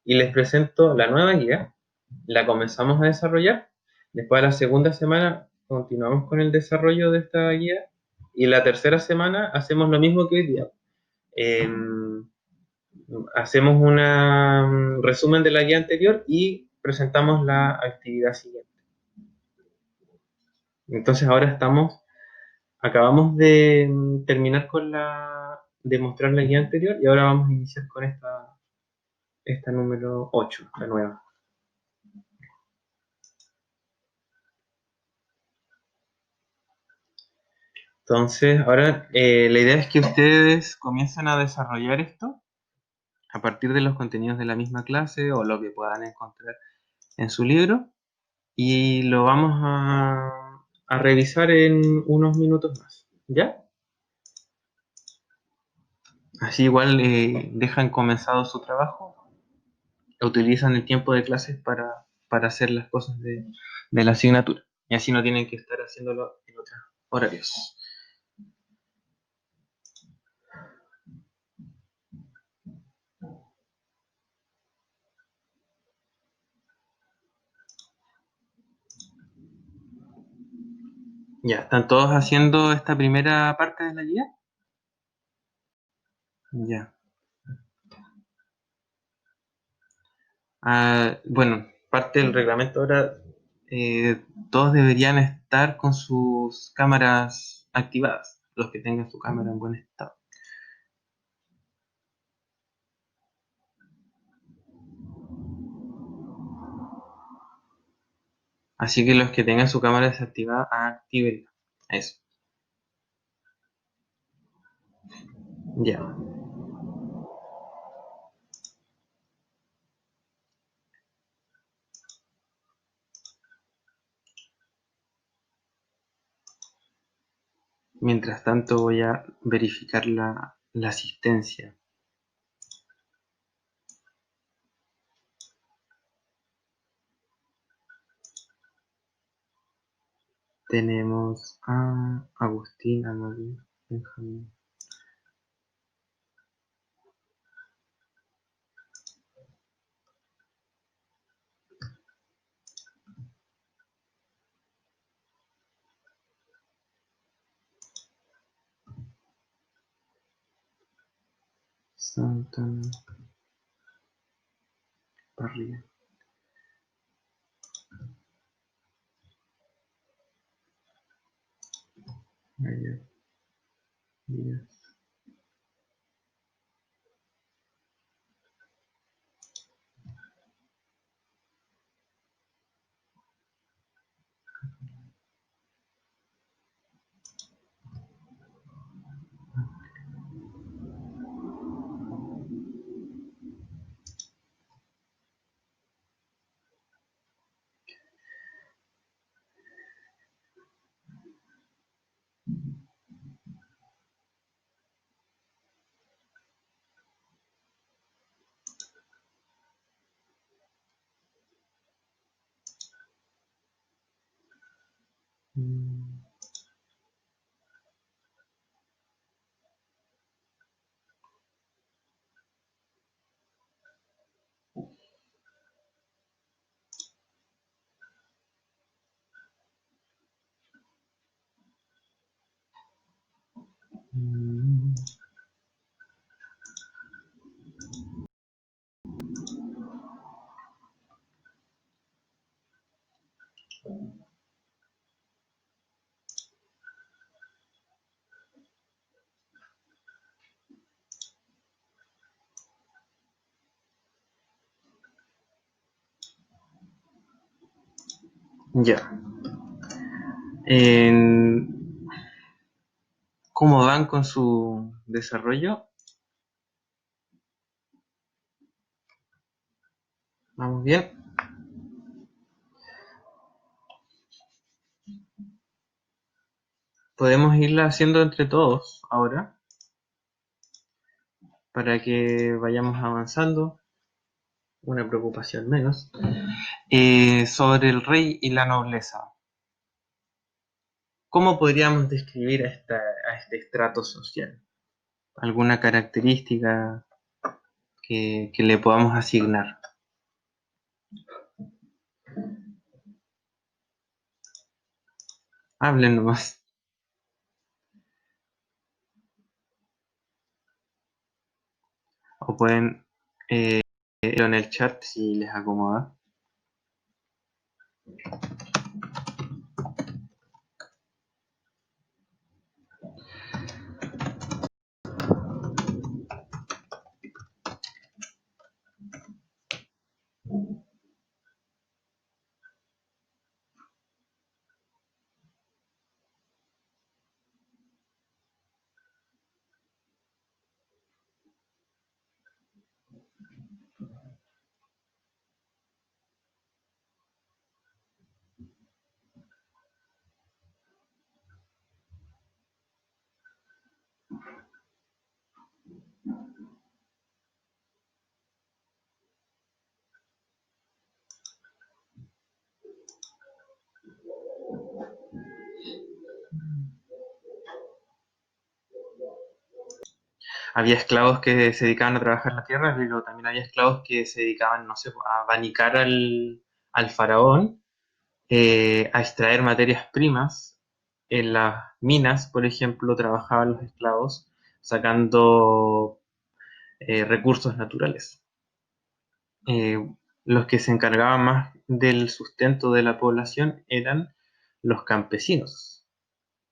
y les presento la nueva guía, la comenzamos a desarrollar. Después de la segunda semana continuamos con el desarrollo de esta guía y la tercera semana hacemos lo mismo que hoy día. Eh, Hacemos un resumen de la guía anterior y presentamos la actividad siguiente. Entonces ahora acabamos de terminar de mostrar la guía anterior y ahora vamos a iniciar con esta número 8, la nueva. Entonces, ahora la idea es que ustedes comiencen a desarrollar esto a partir de los contenidos de la misma clase o lo que puedan encontrar en su libro y lo vamos a revisar en unos minutos más. ¿Ya? Así igual dejan comenzado su trabajo, utilizan el tiempo de clases para hacer las cosas de la asignatura y así no tienen que estar haciéndolo en otros horarios. Ya, ¿están todos haciendo esta primera parte de la guía? Ya. Bueno, parte del reglamento ahora, todos deberían estar con sus cámaras activadas, los que tengan su cámara en buen estado. Así que los que tengan su cámara desactivada, actívenla. Eso. Ya. Mientras tanto voy a verificar la asistencia. Tenemos a Agustín, a María, Benjamín. Santa Parrilla. María Díaz. Ya. ¿Cómo van con su desarrollo? ¿Vamos bien? Podemos irla haciendo entre todos ahora para que vayamos avanzando. Una preocupación menos. Sobre el rey y la nobleza. ¿Cómo podríamos describir a este estrato social? ¿Alguna característica que le podamos asignar? Hablen nomás. O pueden leerlo en el chat si les acomoda. Había esclavos que se dedicaban a trabajar la tierra, pero también había esclavos que se dedicaban, no sé, a abanicar al faraón, a extraer materias primas. En las minas, por ejemplo, trabajaban los esclavos sacando recursos naturales. Eh, los que se encargaban más del sustento de la población eran los campesinos,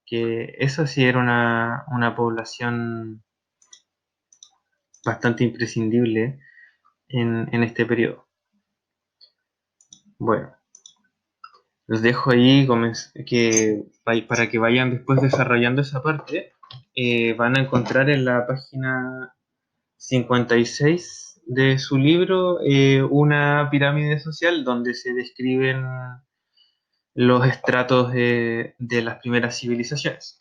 que esa sí era una población bastante imprescindible en este periodo. Bueno, los dejo ahí para que vayan después desarrollando esa parte. Van a encontrar en la página 56 de su libro una pirámide social donde se describen los estratos de las primeras civilizaciones.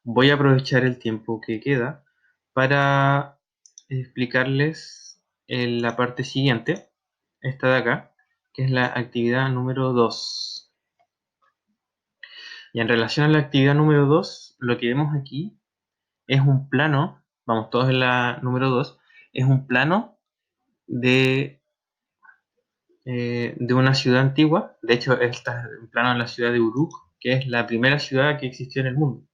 Voy a aprovechar el tiempo que queda para explicarles la parte siguiente, esta de acá, que es la actividad número 2. Y en relación a la actividad número 2, lo que vemos aquí es un plano, vamos todos en la número 2, es un plano de, de una ciudad antigua. De hecho, esta es el plano de la ciudad de Uruk, que es la primera ciudad que existió en el mundo.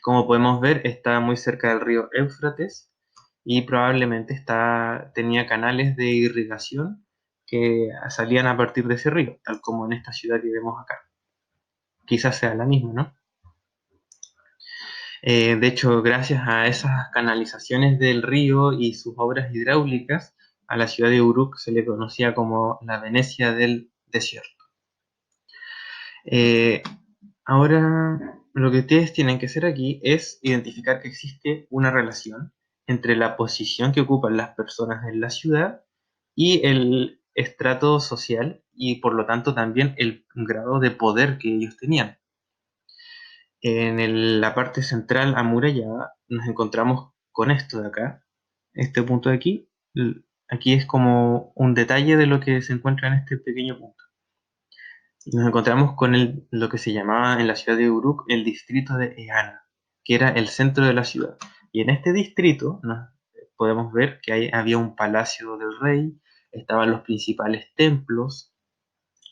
Como podemos ver, está muy cerca del río Éufrates y probablemente tenía canales de irrigación que salían a partir de ese río, tal como en esta ciudad que vemos acá. Quizás sea la misma, ¿no? De hecho, gracias a esas canalizaciones del río y sus obras hidráulicas, a la ciudad de Uruk se le conocía como la Venecia del desierto. Eh, Ahora, lo que ustedes tienen que hacer aquí es identificar que existe una relación entre la posición que ocupan las personas en la ciudad y el estrato social y por lo tanto también el grado de poder que ellos tenían. La parte central amurallada nos encontramos con esto de acá, este punto de aquí. Aquí es como un detalle de lo que se encuentra en este pequeño punto. Y nos encontramos con lo que se llamaba en la ciudad de Uruk el distrito de Eana, que era el centro de la ciudad. Y en este distrito podemos ver que había un palacio del rey, estaban los principales templos,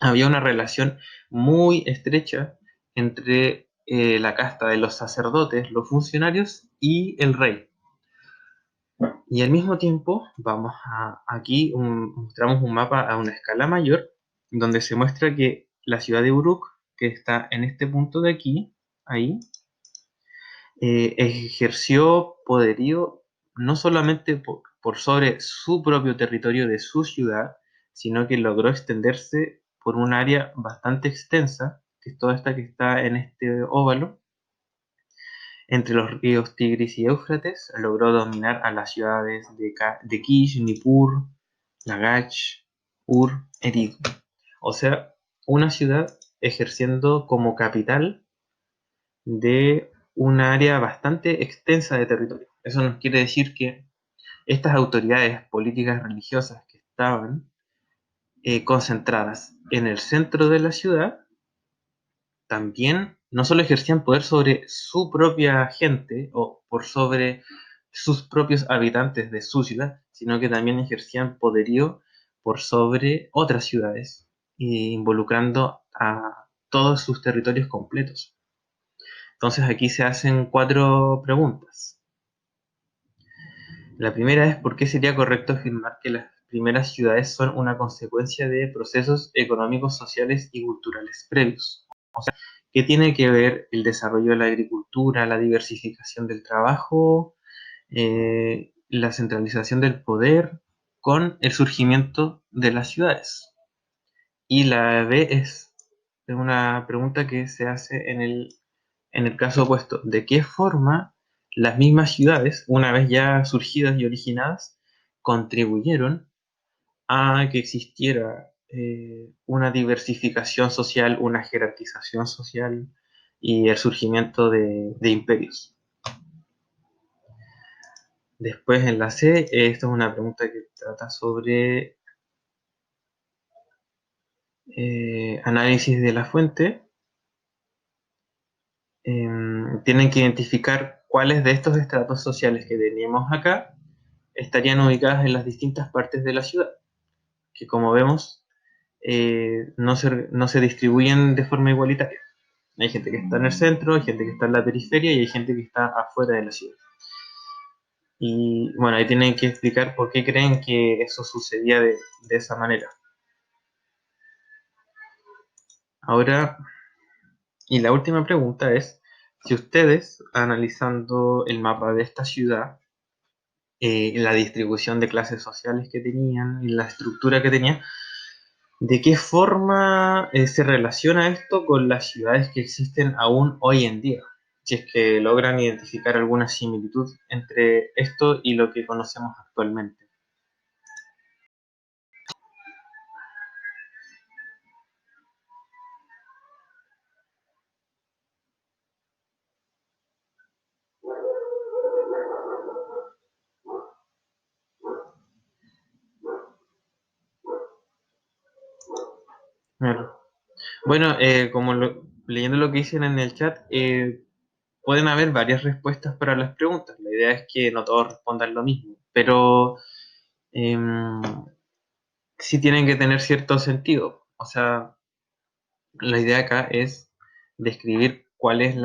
había una relación muy estrecha entre la casta de los sacerdotes, los funcionarios y el rey. Y al mismo tiempo, aquí mostramos un mapa a una escala mayor, donde se muestra que la ciudad de Uruk, que está en este punto de aquí, ahí, ejerció poderío no solamente por sobre su propio territorio de su ciudad, sino que logró extenderse por un área bastante extensa, que es toda esta que está en este óvalo, entre los ríos Tigris y Éufrates, logró dominar a las ciudades de Kish, Nippur, Lagash, Ur, Eridu. O sea, una ciudad ejerciendo como capital de un área bastante extensa de territorio. Eso nos quiere decir que estas autoridades políticas religiosas que estaban concentradas en el centro de la ciudad también no solo ejercían poder sobre su propia gente o por sobre sus propios habitantes de su ciudad, sino que también ejercían poderío por sobre otras ciudades, involucrando a todos sus territorios completos. Entonces aquí se hacen 4 preguntas. La primera es ¿por qué sería correcto afirmar que las primeras ciudades son una consecuencia de procesos económicos, sociales y culturales previos? ¿Qué tiene que ver el desarrollo de la agricultura, la diversificación del trabajo, la centralización del poder con el surgimiento de las ciudades? Y la B es una pregunta que se hace en el caso opuesto. ¿De qué forma las mismas ciudades, una vez ya surgidas y originadas, contribuyeron a que existiera una diversificación social, una jerarquización social y el surgimiento de imperios? Después en la C, esta es una pregunta que trata sobre análisis de la fuente. Tienen que identificar cuáles de estos estratos sociales que teníamos acá estarían ubicadas en las distintas partes de la ciudad, que como vemos no se distribuyen de forma igualitaria. Hay gente que está en el centro, hay gente que está en la periferia y hay gente que está afuera de la ciudad. Y bueno, ahí tienen que explicar por qué creen que eso sucedía de esa manera. Ahora, y la última pregunta es, si ustedes, analizando el mapa de esta ciudad, la distribución de clases sociales que tenían y la estructura que tenían, ¿de qué forma se relaciona esto con las ciudades que existen aún hoy en día? Si es que logran identificar alguna similitud entre esto y lo que conocemos actualmente. Claro. Bueno, leyendo lo que dicen en el chat, pueden haber varias respuestas para las preguntas. La idea es que no todos respondan lo mismo, pero em, sí tienen que tener cierto sentido. O sea, la idea acá es describir cuál es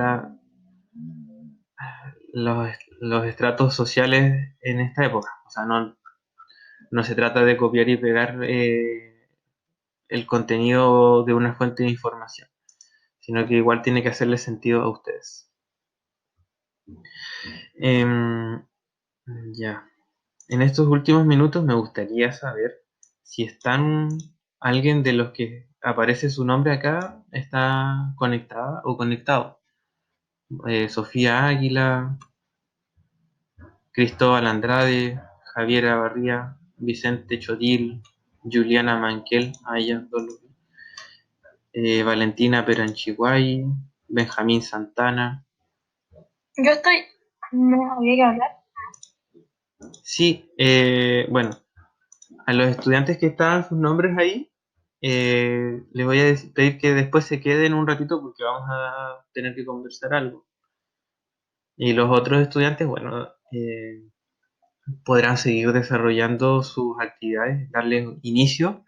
los estratos sociales en esta época. O sea, no se trata de copiar y pegar el contenido de una fuente de información, sino que igual tiene que hacerle sentido a ustedes. Em, ya. En estos últimos minutos me gustaría saber si alguien de los que aparece su nombre acá está conectada o conectado. Sofía Águila, Cristóbal Andrade, Javiera Barría, Vicente Chodil, Juliana Manquel, Valentina Peranchiguay, Benjamín Santana. Yo estoy. No había que hablar. Sí, bueno, a los estudiantes que estaban sus nombres ahí, les voy a pedir que después se queden un ratito porque vamos a tener que conversar algo. Y los otros estudiantes, bueno, podrán seguir desarrollando sus actividades, darles inicio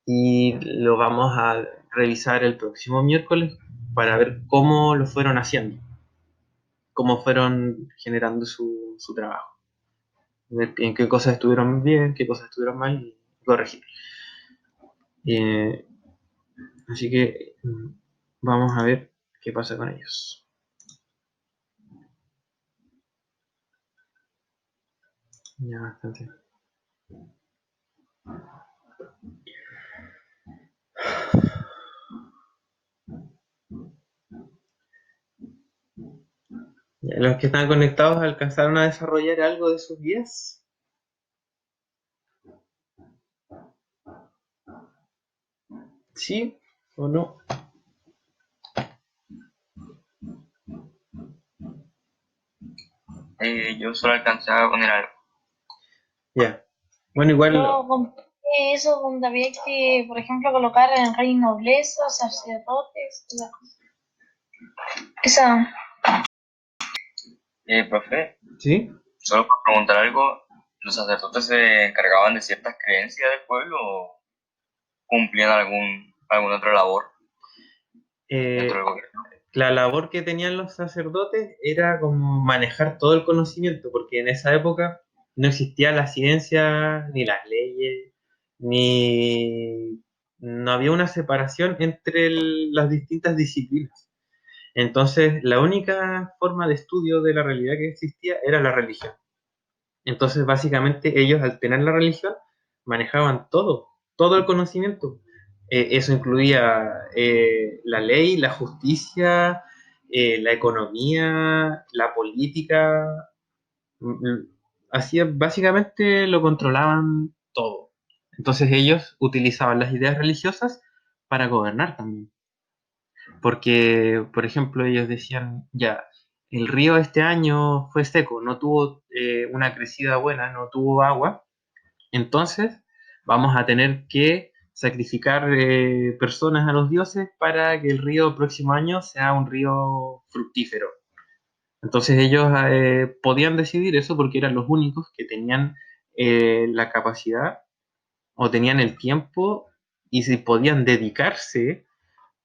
y lo vamos a revisar el próximo miércoles para ver cómo lo fueron haciendo, cómo fueron generando su trabajo, ver en qué cosas estuvieron bien, qué cosas estuvieron mal y corregir. Eh, Así que vamos a ver qué pasa con ellos. Ya bastante. Ya, los que están conectados alcanzaron a desarrollar algo de sus guías. ¿Sí o no? Yo solo alcancé a poner algo. Ya. Bueno, igual. Yo compré eso donde había que, por ejemplo, colocar en rey nobleza, sacerdotes, esas cosas. Esa, Profe, ¿Sí? solo por preguntar algo, ¿los sacerdotes se encargaban de ciertas creencias del pueblo o cumplían alguna otra labor dentro Eh, del gobierno? la labor que tenían los sacerdotes era como manejar todo el conocimiento, porque en esa época no existía la ciencia, ni las leyes, ni no había una separación entre las distintas disciplinas. Entonces, la única forma de estudio de la realidad que existía era la religión. Entonces, básicamente, ellos al tener la religión manejaban todo el conocimiento. Eso incluía la ley, la justicia, la economía, la política. mm, mm, Así básicamente lo controlaban todo. Entonces ellos utilizaban las ideas religiosas para gobernar también. Porque, por ejemplo, ellos decían, ya, el río este año fue seco, no tuvo una crecida buena, no tuvo agua, entonces vamos a tener que sacrificar personas a los dioses para que el río próximo año sea un río fructífero. Entonces ellos podían decidir eso porque eran los únicos que tenían la capacidad o tenían el tiempo y si podían dedicarse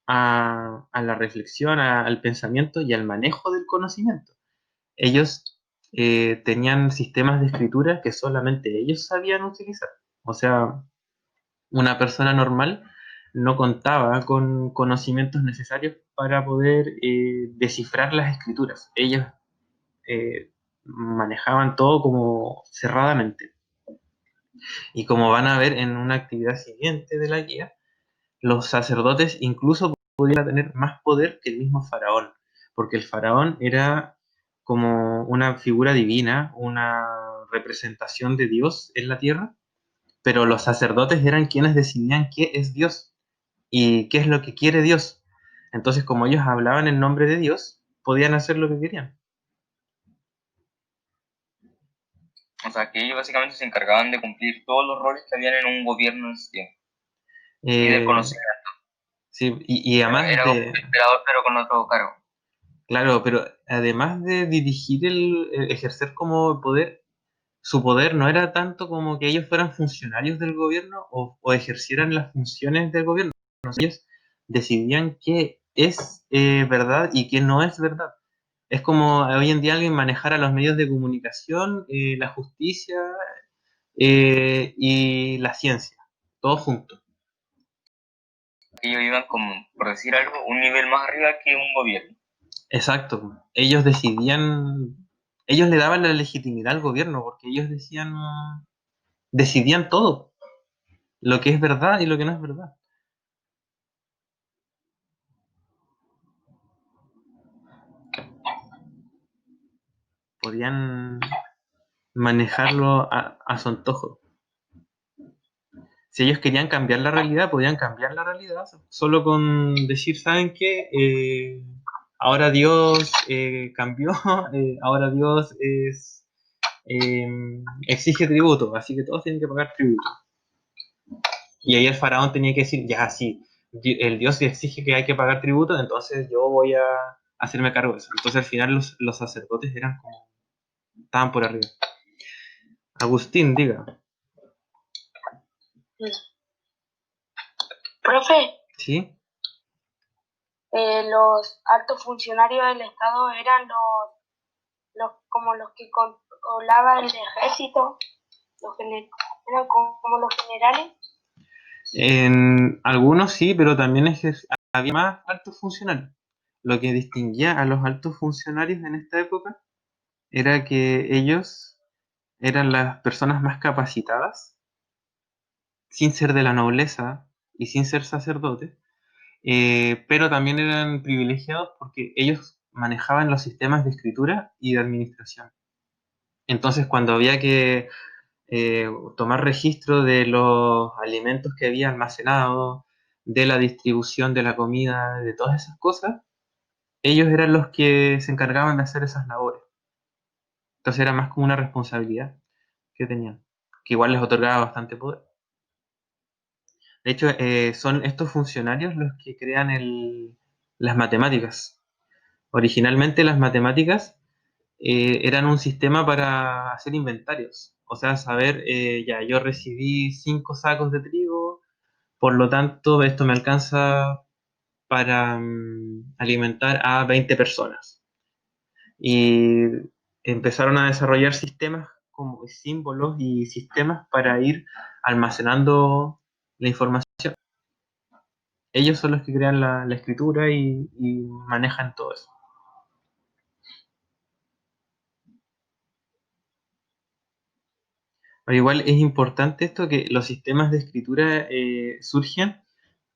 a la reflexión, al pensamiento y al manejo del conocimiento. Ellos tenían sistemas de escritura que solamente ellos sabían utilizar. O sea, una persona normal no contaba con conocimientos necesarios para poder descifrar las escrituras. Ellos manejaban todo como cerradamente. Y como van a ver en una actividad siguiente de la guía, los sacerdotes incluso podían tener más poder que el mismo faraón, porque el faraón era como una figura divina, una representación de Dios en la tierra, pero los sacerdotes eran quienes decidían qué es Dios y qué es lo que quiere Dios. Entonces, como ellos hablaban en nombre de Dios, podían hacer lo que querían. O sea, que ellos básicamente se encargaban de cumplir todos los roles que habían en un gobierno en ese tiempo. Y del Eh, conocimiento. sí, y además Era un de, emperador, pero con otro cargo. claro, pero además de dirigir ejercer como poder, su poder no era tanto como que ellos fueran funcionarios del gobierno o ejercieran las funciones del gobierno. Ellos decidían qué es verdad y qué no es verdad. Es como hoy en día alguien manejara los medios de comunicación, la justicia y la ciencia, todo junto. Ellos iban como, por decir algo, un nivel más arriba que un gobierno. Exacto. Ellos decidían, ellos le daban la legitimidad al gobierno porque ellos decidían todo, lo que es verdad y lo que no es verdad. Podían manejarlo a su antojo. Si ellos querían cambiar la realidad, podían cambiar la realidad solo con decir, ¿saben qué? Ahora Dios cambió, ahora Dios exige tributo, así que todos tienen que pagar tributo. Y ahí el faraón tenía que decir, ya, sí, el dios exige que hay que pagar tributo, entonces yo voy a hacerme cargo de eso. Entonces al final los sacerdotes eran como, estaban por arriba. Agustín, diga. Profe, ¿Sí? los altos funcionarios del Estado eran como los que controlaban el ejército, eran como los generales. En algunos sí, pero también había más altos funcionarios. Lo que distinguía a los altos funcionarios en esta época era que ellos eran las personas más capacitadas, sin ser de la nobleza y sin ser sacerdotes, pero también eran privilegiados porque ellos manejaban los sistemas de escritura y de administración. Entonces, cuando había que tomar registro de los alimentos que había almacenado, de la distribución de la comida, de todas esas cosas, ellos eran los que se encargaban de hacer esas labores. Entonces era más como una responsabilidad que tenían, que igual les otorgaba bastante poder. De hecho, son estos funcionarios los que crean las matemáticas. Originalmente las matemáticas eran un sistema para hacer inventarios. O sea, saber, ya, yo recibí 5 sacos de trigo, por lo tanto, esto me alcanza para alimentar a 20 personas. Y empezaron a desarrollar sistemas como símbolos y sistemas para ir almacenando la información. Ellos son los que crean la escritura y manejan todo eso. Pero igual es importante esto que los sistemas de escritura surgen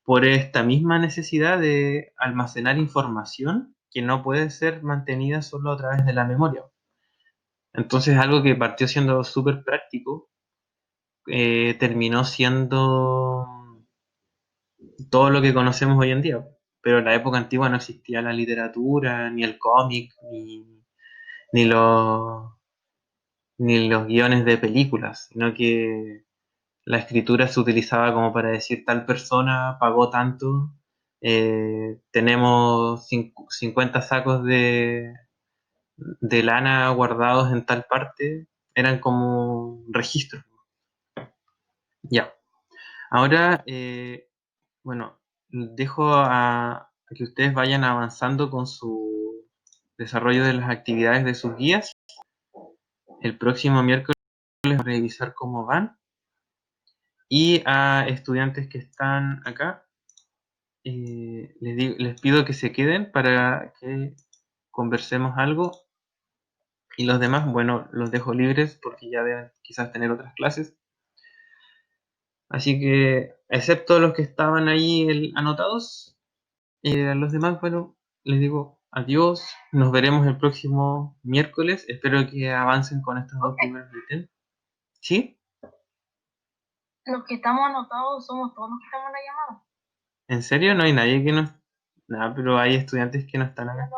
por esta misma necesidad de almacenar información que no puede ser mantenida solo a través de la memoria. Entonces algo que partió siendo súper práctico terminó siendo todo lo que conocemos hoy en día. Pero en la época antigua no existía la literatura, ni el cómic, ni los, ni los guiones de películas, sino que la escritura se utilizaba como para decir tal persona pagó tanto, tenemos 50 sacos de lana guardados en tal parte, eran como registros. Ya, ahora, bueno, dejo a que ustedes vayan avanzando con su desarrollo de las actividades de sus guías. El próximo miércoles vamos a revisar cómo van. Y a estudiantes que están acá, les pido que se queden para que conversemos algo. Y los demás, bueno, los dejo libres porque ya deben quizás tener otras clases. Así que, excepto los que estaban ahí anotados, a los demás, bueno, les digo adiós. Nos veremos el próximo miércoles. Espero que avancen con estos dos primeros ítems. ¿Sí? Los que estamos anotados somos todos los que estamos en la llamada. ¿En serio? No hay nadie que no... Nada, pero hay estudiantes que no están acá.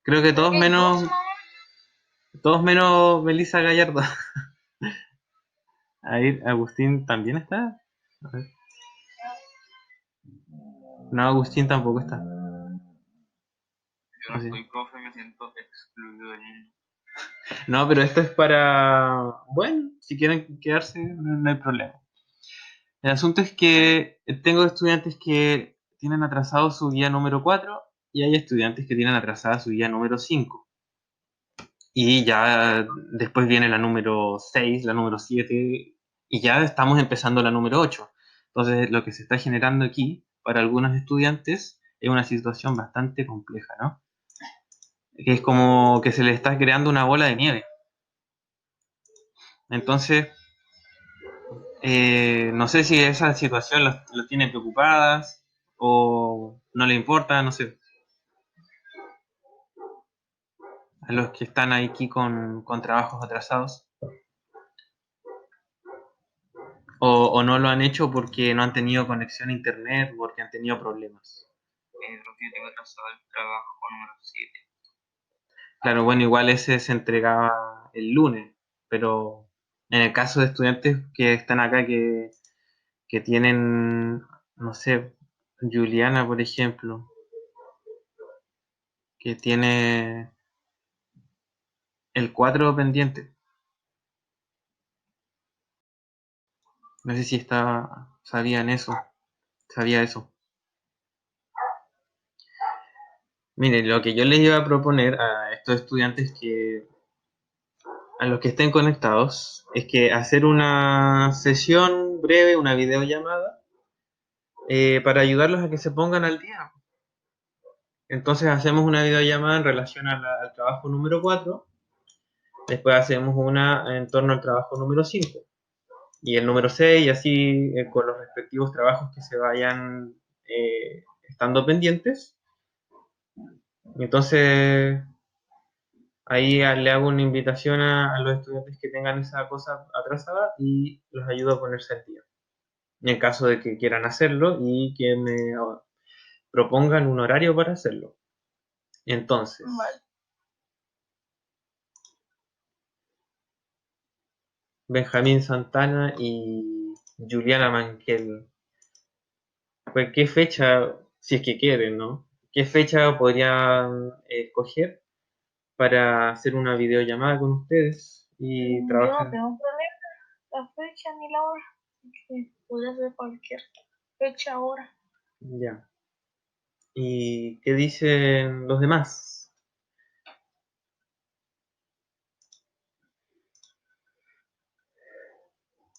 Creo que Creo que hay dos nomás. todos menos Melissa Gallardo. Ahí, Agustín también está. A ver. No, Agustín tampoco está. Yo no Así. soy profe, me siento excluido del mundo. No, pero esto es para. Bueno, si quieren quedarse, no hay problema. El asunto es que tengo estudiantes que tienen atrasado su guía número 4 y hay estudiantes que tienen atrasada su guía número 5. Y ya después viene la número 6, la número 7 y ya estamos empezando la número 8. Entonces lo que se está generando aquí para algunos estudiantes es una situación bastante compleja, ¿no? Que es como que se le está creando una bola de nieve. Entonces, no sé si esa situación los tiene preocupadas o no le importa, no sé. A los que están aquí con trabajos atrasados. O no lo han hecho porque no han tenido conexión a internet o porque han tenido problemas. Creo que yo tengo atrasado el trabajo número 7. Claro, bueno, igual ese se entregaba el lunes, pero en el caso de estudiantes que están acá que que tienen, no sé, Juliana, por ejemplo, que tiene el 4 pendiente. No sé si sabía eso. Miren, lo que yo les iba a proponer a estos estudiantes a los que estén conectados, es que hacer una sesión breve, una videollamada, para ayudarlos a que se pongan al día. Entonces hacemos una videollamada en relación al trabajo número 4, después hacemos una en torno al trabajo número 5 y el número 6 y así con los respectivos trabajos que se vayan estando pendientes. Entonces ahí le hago una invitación a los estudiantes que tengan esa cosa atrasada y los ayudo a ponerse al día. En caso de que quieran hacerlo y que me propongan un horario para hacerlo. Entonces, Vale. Benjamín Santana y Juliana Manquel, pues, ¿qué fecha, si es que quieren, ¿no? ¿Qué fecha podrían escoger para hacer una videollamada con ustedes y Yo no trabajar? tengo problema, la fecha ni la hora. Que puede ser cualquier fecha, hora. Ya. ¿Y qué dicen los demás?